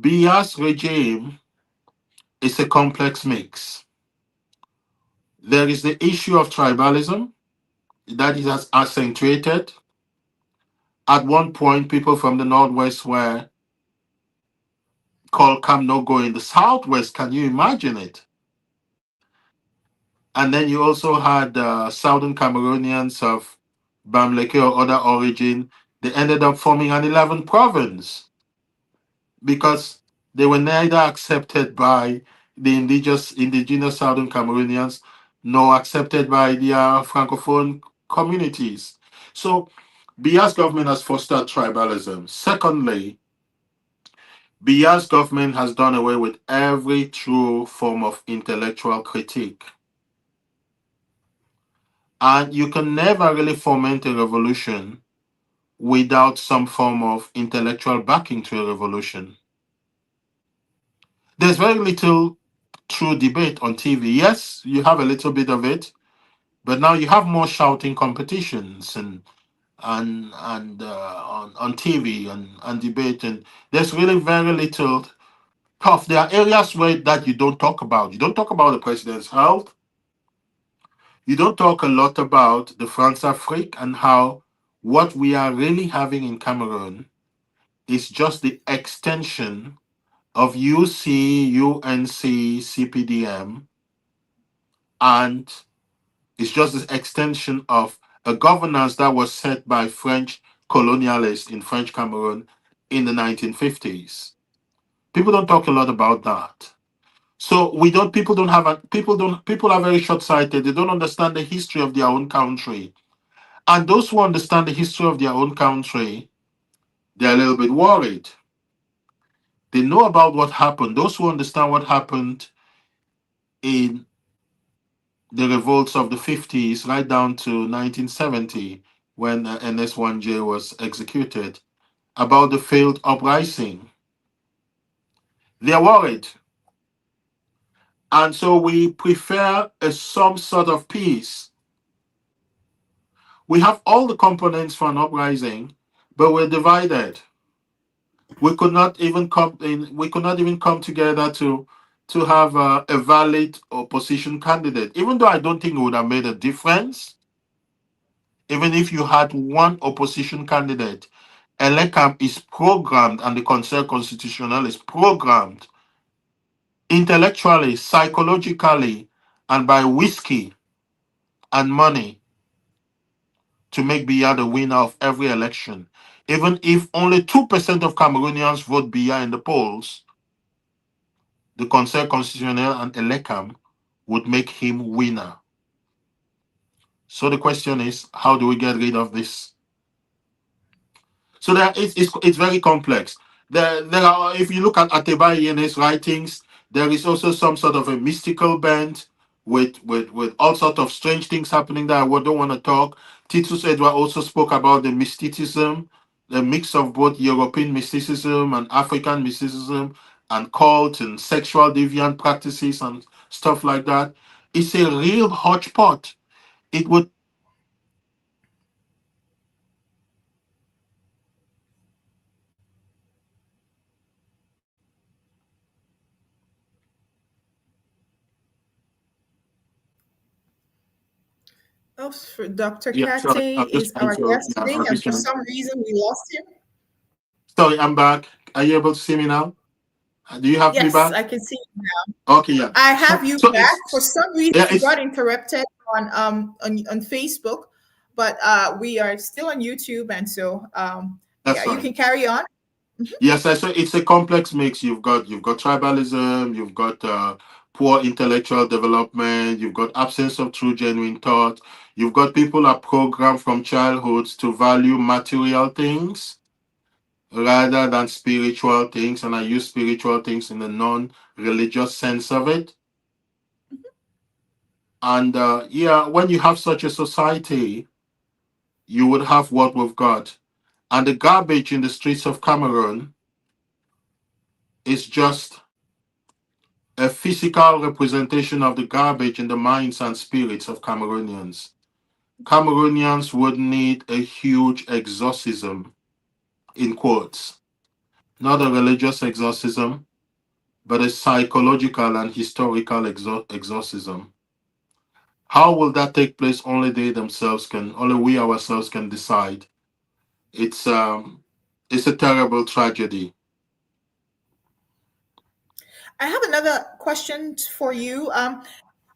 Bia's regime is a complex mix. There is the issue of tribalism that is as accentuated. At one point, people from the Northwest were called Kam No Go in the Southwest. Can you imagine it? And then you also had Southern Cameroonians of Bamleke or other origin. They ended up forming an 11th province because they were neither accepted by the indigenous Southern Cameroonians nor accepted by their Francophone communities. So Biya's government has fostered tribalism. Secondly, Biya's government has done away with every true form of intellectual critique. And you can never really foment a revolution without some form of intellectual backing to a revolution. There's very little true debate on TV. Yes, you have a little bit of it, but now you have more shouting competitions and on TV and debate, and there's really very little tough. There are areas where that you don't talk about. You don't talk about the president's health. You don't talk a lot about the France Afrique and how what we are really having in Cameroon is just the extension of UC, UNC, CPDM, and it's just the extension of a governance that was set by French colonialists in French Cameroon in the 1950s. People don't talk a lot about that. So we don't people don't have a, people are very short-sighted. They don't understand the history of their own country. And those who understand the history of their own country, they're a little bit worried. They know about what happened. Those who understand what happened in the revolts of the 50s right down to 1970 when NS1J was executed, about the failed uprising. They're worried. And so we prefer some sort of peace. We have all the components for an uprising, but we're divided. We could not even come in. We could not even come together to have a valid opposition candidate. Even though I don't think it would have made a difference, even if you had one opposition candidate, Elecam is programmed and the Conseil Constitutionnel is programmed intellectually, psychologically, and by whiskey and money to make Biya the winner of every election. Even if only 2% of Cameroonians vote Biya in the polls, the Conseil Constitutionnel and Elecam would make him winner. So the question is, how do we get rid of this? So it's very complex. There are, if you look at Atebai in his writings, there is also some sort of a mystical bent with all sorts of strange things happening that I don't want to talk. Titus Edward also spoke about the mysticism a mix of both European mysticism and African mysticism and cult and sexual deviant practices and stuff like that. It's a real hodgepodge. It would. Oh, for Dr. Yeah, sorry. I'm Kate just is trying our to. guest Yeah, today, I'm and just for trying. some reason we lost him. Sorry, I'm back. Are you able to see me now? Do you have me Yes, back? I can see you now. Okay, yeah. I So, have you so back. For some reason, yeah, we it's got interrupted on Facebook, but we are still on YouTube, and so that's yeah, you fine. can carry on. Yes, I say it's a complex mix. You've got tribalism, you've got poor intellectual development, you've got absence of true genuine thought, you've got people are programmed from childhood to value material things rather than spiritual things, and I use spiritual things in the non-religious sense of it. And yeah, when you have such a society, you would have what we've got. And the garbage in the streets of Cameroon is just a physical representation of the garbage in the minds and spirits of Cameroonians. Cameroonians would need a huge exorcism, in quotes, not a religious exorcism, but a psychological and historical exorcism. How will that take place? Only they themselves can, only we ourselves can decide. It's um, it's a terrible tragedy. I have another question for you.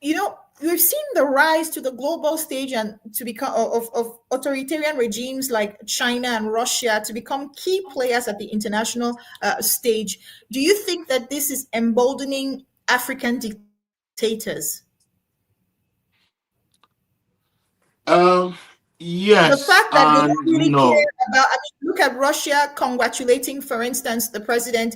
We've seen the rise to the global stage and to become of authoritarian regimes like China and Russia to become key players at the international stage. Do you think that this is emboldening African dictators? Um, The yes fact that they and don't really no. care about, I mean, look at Russia congratulating, for instance, the president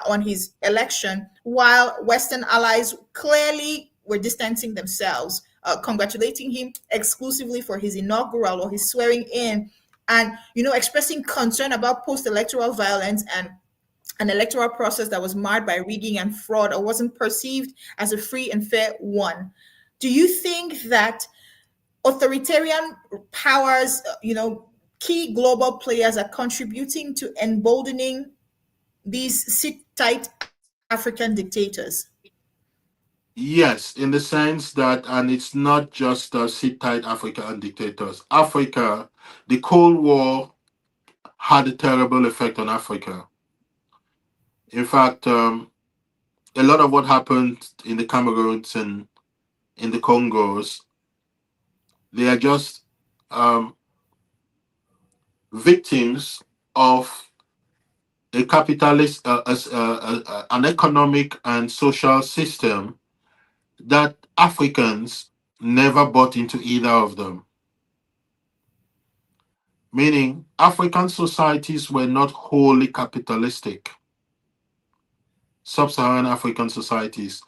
on his election, while Western allies clearly were distancing themselves, congratulating him exclusively for his inaugural or his swearing in, and expressing concern about post-electoral violence and an electoral process that was marred by rigging and fraud or wasn't perceived as a free and fair one. Do you think that authoritarian powers, key global players are contributing to emboldening these sit tight African dictators? Yes, in the sense that, and it's not just sit tight Africa and dictators. Africa, the Cold War had a terrible effect on Africa. In fact, a lot of what happened in the Cameroons and in the Congos, they are just um, victims of a capitalist, an economic and social system that Africans never bought into either of them. Meaning, African societies were not wholly capitalistic, sub Saharan African societies.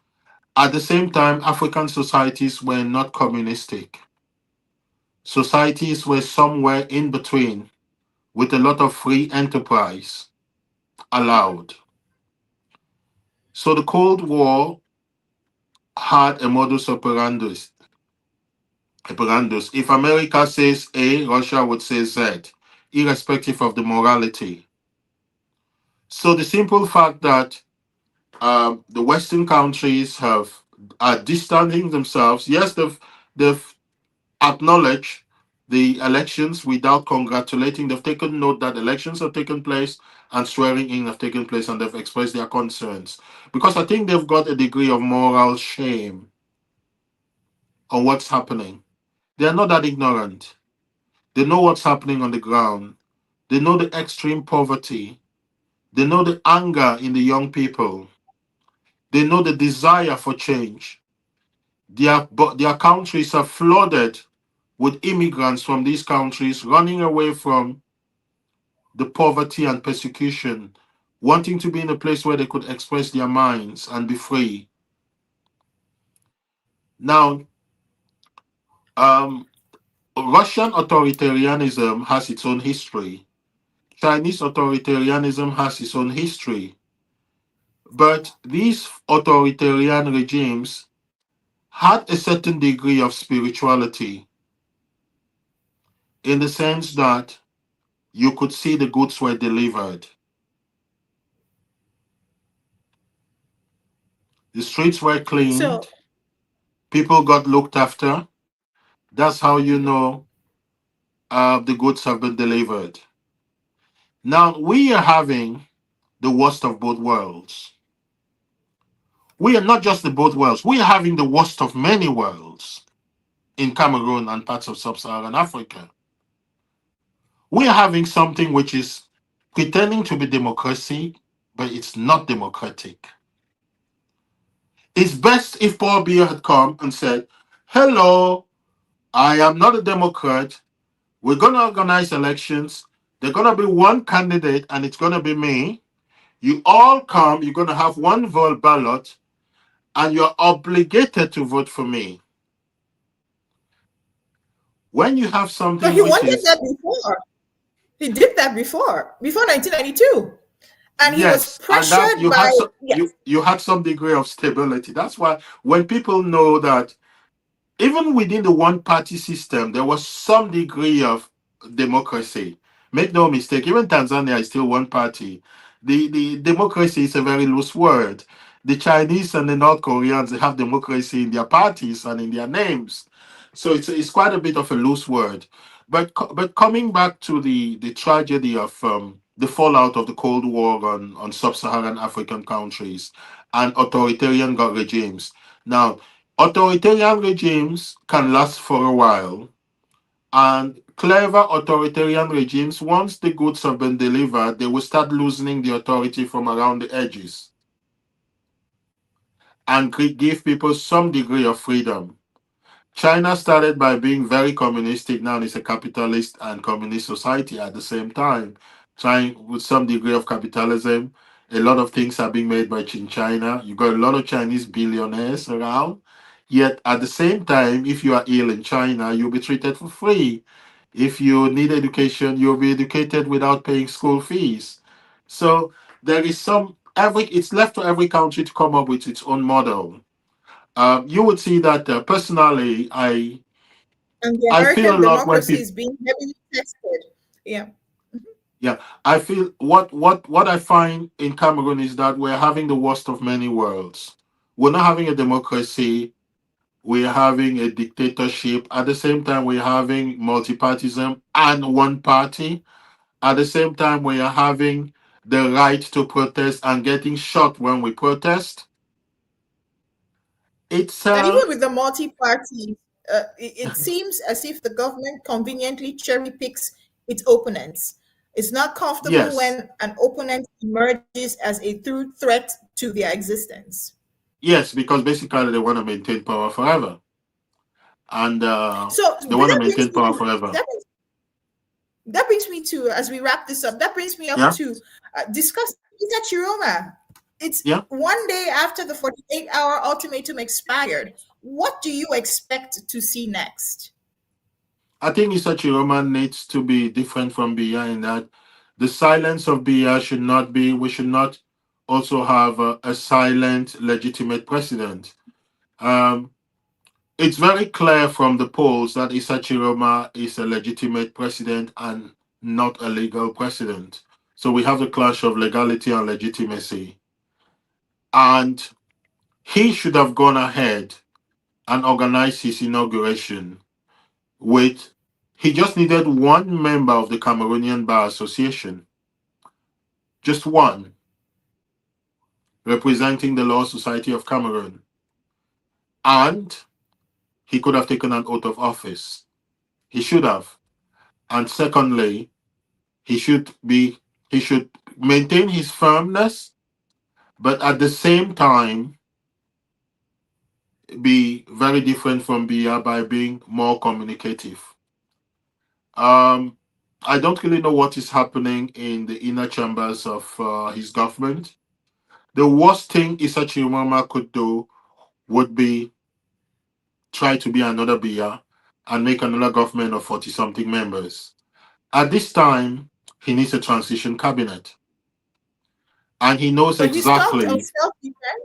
At the same time, African societies were not communistic. Societies were somewhere in between with a lot of free enterprise allowed. So the Cold War had a modus operandus. If America says A, Russia would say Z, irrespective of the morality. So the simple fact that the Western countries have are distancing themselves. Yes, they've acknowledged the elections without congratulating. They've taken note that elections have taken place and swearing in have taken place, and they've expressed their concerns because I think they've got a degree of moral shame on what's happening. They are not that ignorant. They know what's happening on the ground. They know the extreme poverty. They know the anger in the young people. They know the desire for change. Their countries are flooded with immigrants from these countries running away from the poverty and persecution, wanting to be in a place where they could express their minds and be free. Now, um, Russian authoritarianism has its own history. Chinese authoritarianism has its own history, but these authoritarian regimes had a certain degree of spirituality in the sense that you could see the goods were delivered. The streets were So, cleaned, people got looked after. That's how you know the goods have been delivered. Now we are having the worst of both worlds. We are not just the both worlds, we are having the worst of many worlds in Cameroon and parts of sub Saharan Africa. We are having something which is pretending to be democracy, but it's not democratic. It's best if Paul Biya had come and said, "Hello, I am not a Democrat. We're going to organize elections. There's going to be one candidate, and it's going to be me. You all come, you're going to have one vote ballot, and you're obligated to vote for me." When you have but something he which wanted is, that before. He did that before 1992, and he was yes, and that pressured by, yes. you had some degree of stability. That's why when people know that even within the one party system, there was some degree of democracy. Make no mistake, even Tanzania is still one party. The democracy is a very loose word. The Chinese and the North Koreans, they have democracy in their parties and in their names. So it's quite a bit of a loose word. But coming back to the tragedy of the fallout of the Cold War on sub-Saharan African countries and authoritarian regimes. Now, authoritarian regimes can last for a while, and clever authoritarian regimes, once the goods have been delivered, they will start loosening the authority from around the edges and give people some degree of freedom. China started by being very communistic. Now it's a capitalist and communist society at the same time, trying with some degree of capitalism. A lot of things are being made by China. You got a lot of Chinese billionaires around. Yet at the same time, if you are ill in China, you'll be treated for free. If you need education, you'll be educated without paying school fees. So there is some every it's left to every country to come up with its own model. You would see that personally, And the I feel a American lot when democracy people, is being heavily tested. Yeah. yeah, I feel what I find in Cameroon is that we're having the worst of many worlds. We're not having a democracy. We're having a dictatorship. At the same time, we're having multipartism and one party. At the same time, we are having the right to protest and getting shot when we protest. It's And even with the multi-party, it seems as if the government conveniently cherry picks its opponents. It's not comfortable yes, when an opponent emerges as a true threat to their existence. yes, because basically they want to maintain power forever, and So they want to that maintain brings me power to forever. that brings me to, as we wrap this up, that brings me up Yeah, to discuss Issa Chiroma. It's yeah. one day after the 48-hour ultimatum expired. What do you expect to see next? I think Issa Chiroma needs to be different from Bia in that the silence of Bia should not be. We should not also have a silent, legitimate president. Um, it's very clear from the polls that Issa Chiroma is a legitimate president and not a legal president. So we have the clash of legality and legitimacy. And he should have gone ahead and organized his inauguration with he just needed one member of the Cameroonian Bar Association, just one, representing the Law Society of Cameroon. And he could have taken an oath of office. He should have. And secondly, he should be he should maintain his firmness, but at the same time be very different from Bia by being more communicative. Um, I don't really know what is happening in the inner chambers of his government. The worst thing Issa Chimama could do would be try to be another Bia and make another government of 40 something members. At this time, he needs a transition cabinet. And he knows But he's talked of exactly. self-defense.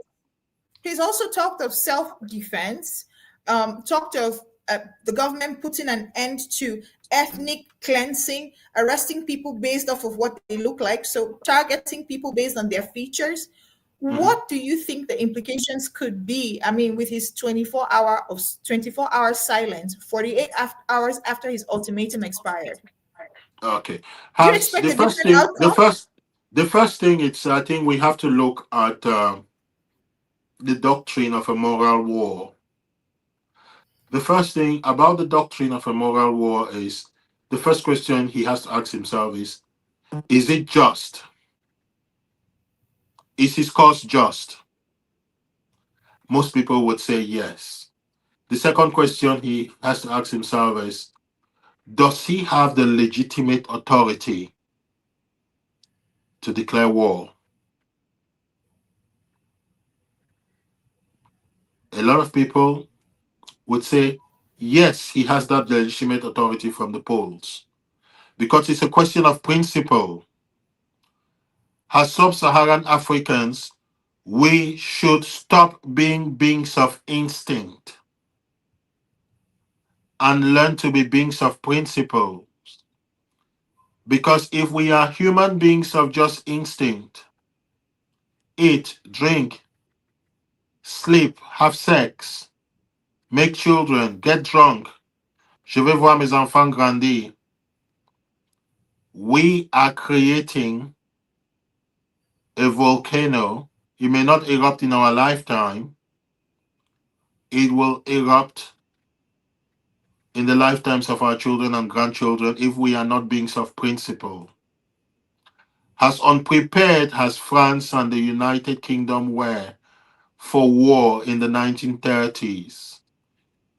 He's also talked of self-defense, talked of the government putting an end to ethnic cleansing, arresting people based off of what they look like, so targeting people based on their features. Mhm. What do you think the implications could be? I mean, with his 24-hour silence, 48 hours after his ultimatum expired. Okay. Do you Has expect a different outcome? the first thing, it's, I think we have to look at the doctrine of a moral war. The first thing about the doctrine of a moral war is, the first question he has to ask himself is it just? Is his cause just? Most people would say yes. The second question he has to ask himself is, does he have the legitimate authority to declare war? A lot of people would say, yes, he has that legitimate authority from the polls, because it's a question of principle. As sub-Saharan Africans, we should stop being beings of instinct and learn to be beings of principle. Because if we are human beings of just instinct, eat, drink, sleep, have sex, make children, get drunk, je vais voir mes enfants grandir, we are creating a volcano. It may not erupt in our lifetime, it will erupt in the lifetimes of our children and grandchildren if we are not beings of principle. As unprepared as France and the United Kingdom were for war in the 1930s,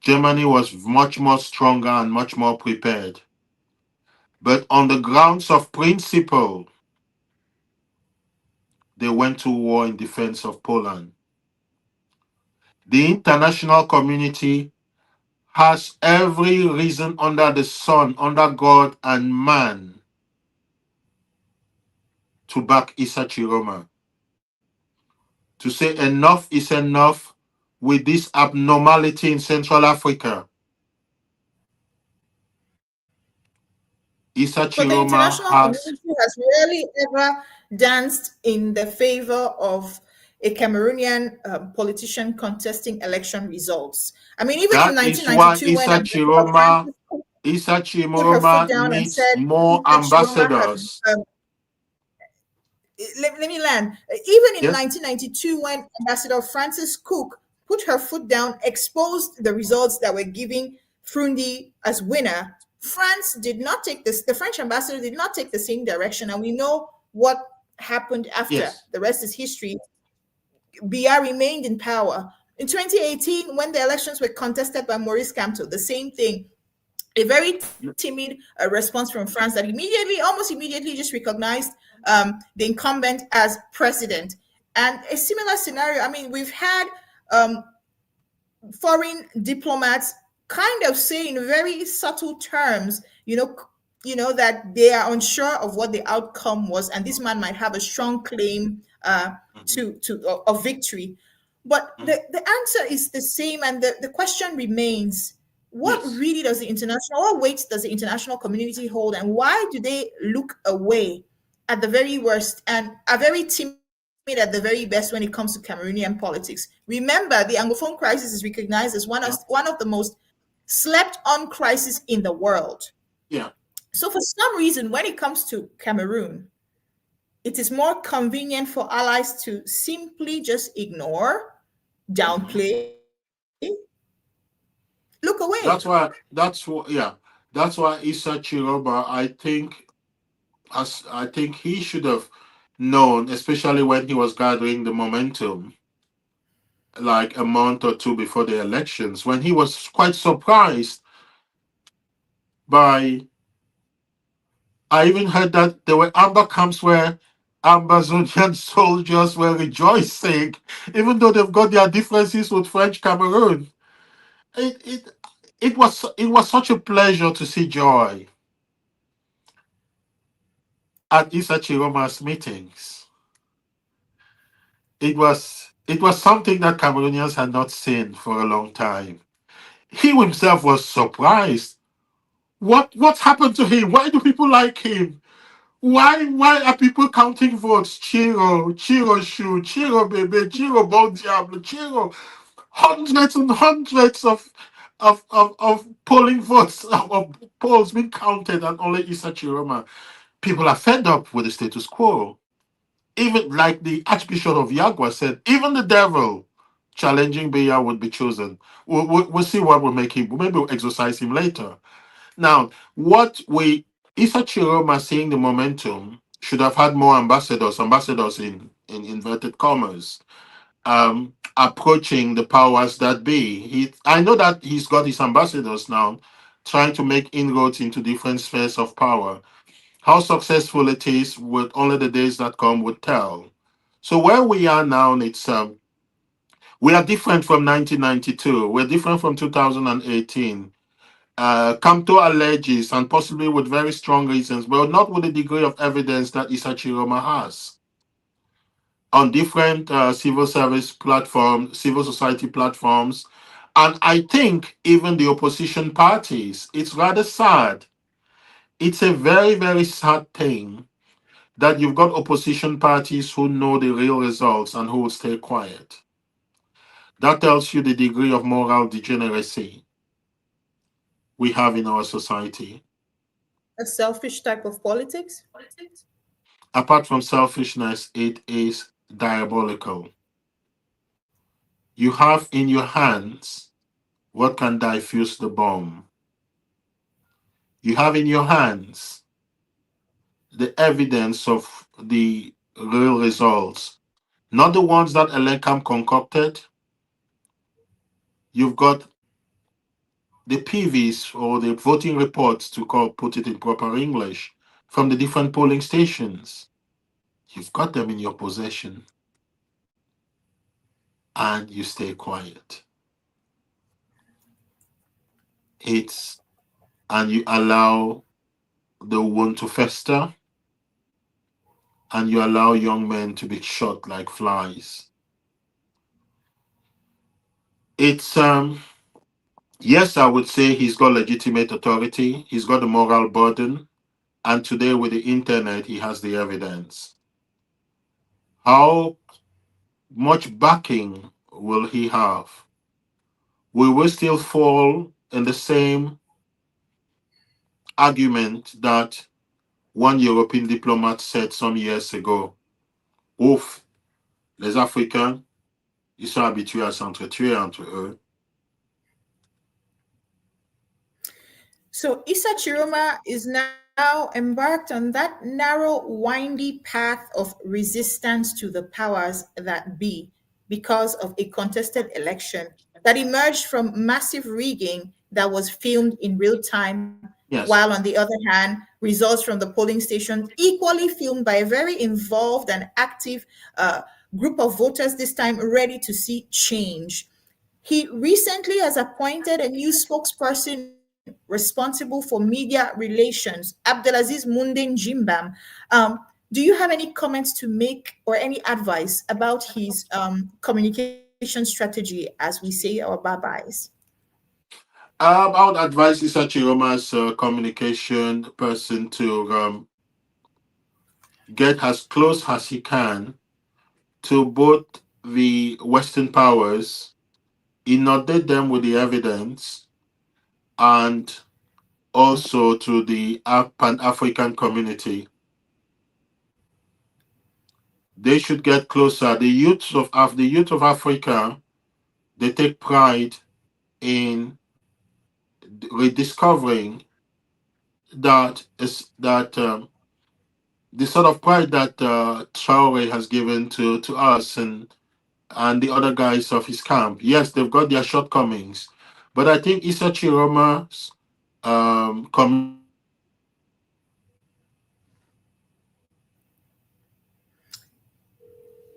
Germany was much more stronger and much more prepared. But on the grounds of principle, they went to war in defense of Poland. The international community has every reason under the sun, under God and man, to back Issa Chiroma, to say enough is enough with this abnormality in Central Africa. Issa But the Chiroma international has community has rarely ever danced in the favor of a Cameroonian politician contesting election results. I mean, even in that is why 1992, when Ambassador Francis Issa put her foot Chiroma down and needs said, more Mr. Chiroma has ambassadors. let me land. Even in Yes, 1992, when Ambassador Francis Cook put her foot down, exposed the results that were giving Frundi as winner, France did not take this. The French ambassador did not take the same direction, and we know what happened after. yes. The rest is history. Biya remained in power. In 2018, when the elections were contested by Maurice Kamto, the same thing. A very timid response from France that immediately, almost immediately, just recognized the incumbent as president. And a similar scenario. I mean, we've had um, foreign diplomats kind of say in very subtle terms, that they are unsure of what the outcome was, and this man might have a strong claim Mhm, to of victory. But mhm. the answer is the same, and the question remains: what Yes. really does the international, what weight does the international community hold, and why do they look away at the very worst and are very timid at the very best when it comes to Cameroonian politics? Remember, the Anglophone crisis is recognized as Yeah. one of the most slept on crises in the world. Yeah. So, for some reason, when it comes to Cameroon, it is more convenient for allies to simply just ignore, Mhm. downplay, look away. That's why Issa Chiroma, I think he should have known, especially when he was gathering the momentum, like a month or two before the elections, when he was quite surprised by. I even heard that there were amber camps where Amazonian soldiers were rejoicing, even though they've got their differences with French Cameroon. It it it was such a pleasure to see joy. at Issa Tchiroma'S meetings. It was something that Cameroonians had not seen for a long time. He himself was surprised. What happened to him? Why do people like him? Why are people counting votes? Chiro, Chiro Shu, Chiro Bebe, Chiro Bon Diable, Chiro. Hundreds and hundreds of polling votes of polls being counted and only Issa Chiroma. People are fed up with the status quo. Even like the Archbishop of Yagua said, even the devil challenging Beya would be chosen. We'll see what will make him. Maybe we'll exercise him later. Now, what we Issa Chiroma seeing the momentum should have had more ambassadors in inverted commas, approaching the powers that be. I know that he's got his ambassadors now, trying to make inroads into different spheres of power. How successful it is, with only the days that come would tell. So where we are now, we are different from 1992. We're different from 2018. Camto alleges, and possibly with very strong reasons, but not with the degree of evidence that Issa Chiroma has, on different civil service platforms, civil society platforms, and I think even the opposition parties. It's rather sad. It's a very, very sad thing that you've got opposition parties who know the real results and who will stay quiet. That tells you the degree of moral degeneracy we have in our society. A selfish type of politics? Apart from selfishness, it is diabolical. You have in your hands what can diffuse the bomb. You have in your hands the evidence of the real results, not the ones that Elekam concocted. You've got the PVs, or the voting reports, to put it in proper English, from the different polling stations. You've got them in your possession, and you stay quiet. It's and you allow the wound to fester, and you allow young men to be shot like flies. It's yes, I would say he's got legitimate authority, he's got the moral burden, and today with the internet, he has the evidence. How much backing will he have? We will still fall in the same argument that one European diplomat said some years ago. Ouf, les Africains, ils sont habitués à s'entretuer entre eux. So Issa Chiroma is now embarked on that narrow, windy path of resistance to the powers that be because of a contested election that emerged from massive rigging that was filmed in real time, while Yes. on the other hand, results from the polling station equally filmed by a very involved and active group of voters, this time ready to see change. He recently has appointed a new spokesperson responsible for media relations, Abdelaziz Munde Jimbam. Do you have any comments to make or any advice about his communication strategy as we say our bye-byes? I would advise Issa Chiroma's communication person to get as close as he can to both the Western powers, inundate them with the evidence, and also to the Pan African community. They should get closer. The youth of Africa, they take pride in rediscovering that the sort of pride that Traore has given to us and the other guys of his camp. Yes, they've got their shortcomings, but I think Issa Chiroma's communication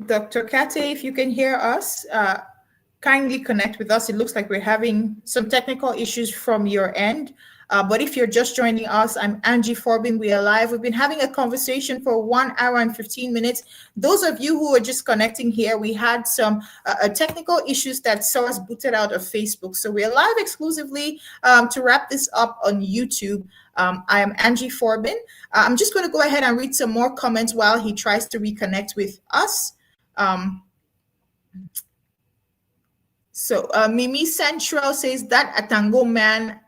Dr. Kate, if you can hear us, kindly connect with us. It looks like we're having some technical issues from your end. But if you're just joining us, I'm Angie Forbin. We are live. We've been having a conversation for 1 hour and 15 minutes. Those of you who are just connecting here, we had some technical issues that saw us booted out of Facebook. So we're live exclusively to wrap this up on YouTube. I am Angie Forbin. I'm just going to go ahead and read some more comments while he tries to reconnect with us. Mimi Central says that Atango man,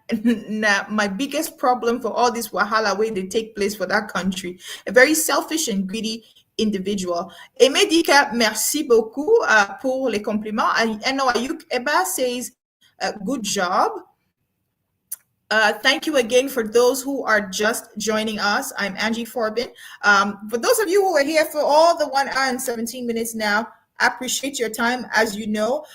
my biggest problem for all this wahala way they take place for that country, a very selfish and greedy individual. Emedika, merci beaucoup pour les compliments. Eno Ayuk Eba says, good job. Thank you again for those who are just joining us. I'm Angie Forbin. For those of you who are here for all the 1 hour and 17 minutes now, I appreciate your time. As you know,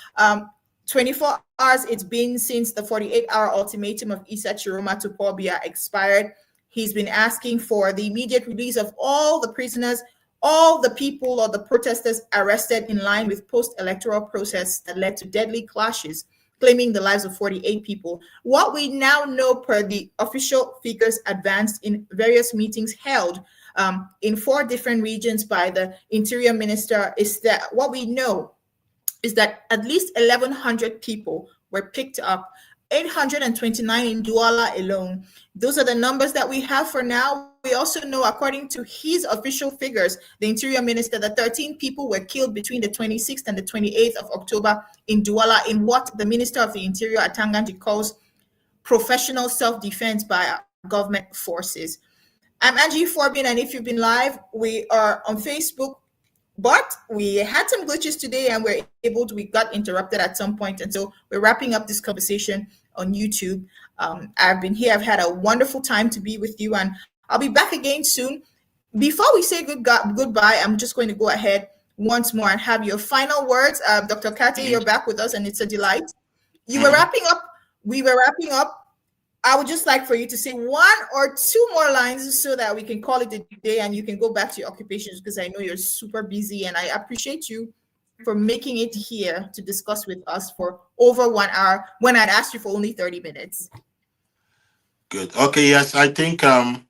24 hours it's been since the 48-hour ultimatum of Issa Tchiroma to Paul Biya expired. He's been asking for the immediate release of all the prisoners, all the people or the protesters arrested in line with post-electoral process that led to deadly clashes, claiming the lives of 48 people. What we now know per the official figures advanced in various meetings held in 4 different regions by the Interior Minister is that what we know is that at least 1,100 people were picked up, 829 in Douala alone. Those are the numbers that we have for now. We also know, according to his official figures, the Interior Minister, that 13 people were killed between the 26th and the 28th of October in Douala in what the Minister of the Interior, Atanganji, calls professional self-defense by government forces. I'm Angie Forbin, and if you've been live, we are on Facebook, but we had some glitches today and we got interrupted at some point. And so we're wrapping up this conversation on YouTube. I've been here. I've had a wonderful time to be with you, and I'll be back again soon. Before we say goodbye, I'm just going to go ahead once more and have your final words. Dr. Kati, you're back with us, and it's a delight. You were wrapping up. We were wrapping up. I would just like for you to say 1 or 2 more lines so that we can call it a day and you can go back to your occupations, because I know you're super busy, and I appreciate you for making it here to discuss with us for over 1 hour when I'd asked you for only 30 minutes. Good. Okay. Yes, I think I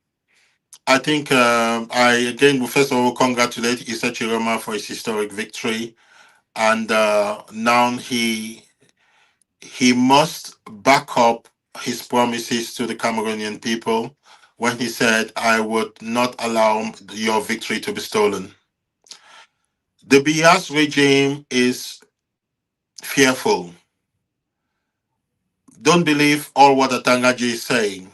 again will first of all congratulate Issa Tchiroma for his historic victory, and now he must back up his promises to the Cameroonian people when he said, I would not allow your victory to be stolen. The Biya's regime is fearful. Don't believe all what Atangaji is saying.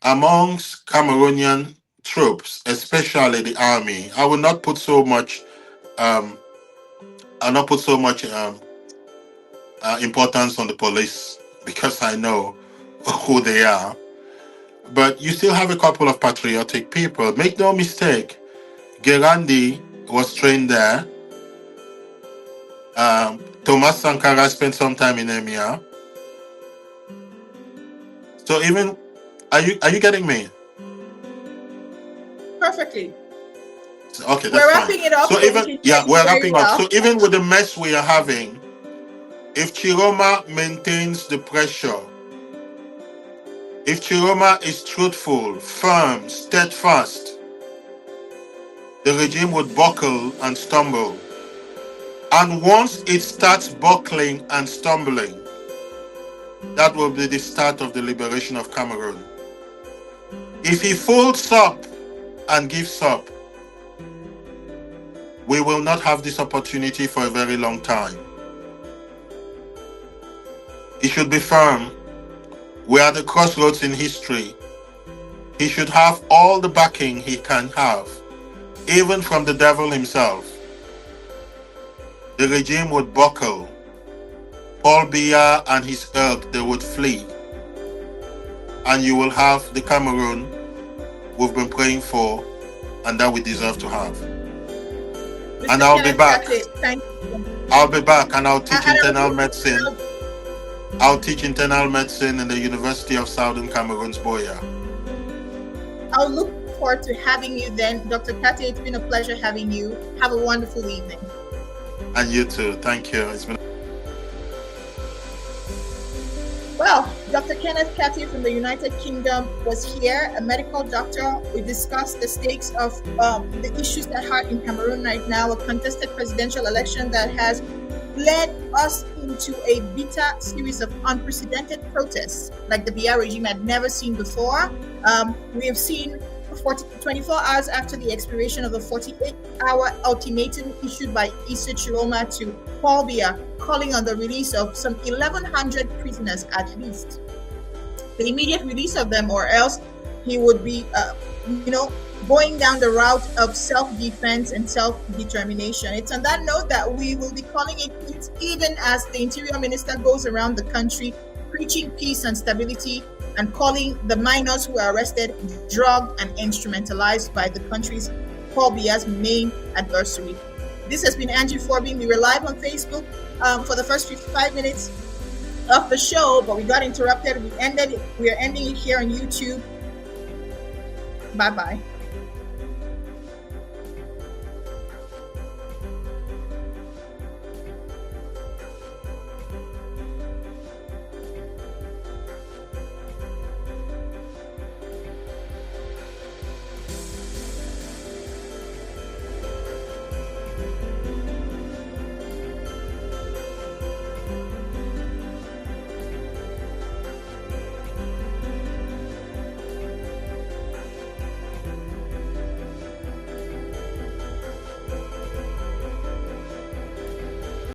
Amongst Cameroonian troops, especially the army, I will not put so much importance on the police, because I know who they are. But you still have a couple of patriotic people. Make no mistake, Gerandi was trained there. Thomas Sankara spent some time in EMIA. So even, are you getting me? Perfectly. Okay, that's we're wrapping fine. it up. So even, yeah, we're wrapping up. So even with the mess we are having, if Tchiroma maintains the pressure, if Tchiroma is truthful, firm, steadfast, the regime would buckle and stumble. And once it starts buckling and stumbling, that will be the start of the liberation of Cameroon. If he folds up and gives up, we will not have this opportunity for a very long time. He should be firm. We are at the crossroads in history. He should have all the backing he can have, even from the devil himself. The regime would buckle. Paul Biya and his ilk, they would flee. And you will have the Cameroon we've been praying for and that we deserve to have. Mr. And I'll be back. Thank you. I'll be back and I'll teach internal medicine. I'll teach internal medicine in the University of Southern Cameroon's Boya. I'll look forward to having you then. Dr. Kati, it's been a pleasure having you. Have a wonderful evening. And you too. Thank you. It's been... Well, Dr. Kenneth Cathy from the United Kingdom was here, a medical doctor. We discussed the stakes of the issues at heart in Cameroon right now, a contested presidential election that has led us into a bitter series of unprecedented protests like the Biya regime had never seen before. We have seen 24 hours after the expiration of a 48-hour ultimatum issued by Issa Tchiroma'S to Paul Biya, calling on the release of some 1,100 prisoners at least. The immediate release of them, or else he would be, going down the route of self-defense and self-determination. It's on that note that we will be calling it quits, even as the Interior Minister goes around the country preaching peace and stability and calling the minors who are arrested drugged and instrumentalized by the country's Paul Biya's main adversary. This has been Angie Forbin. We were live on Facebook for the first 55 minutes of the show, but we got interrupted. We are ending it here on YouTube. Bye-bye.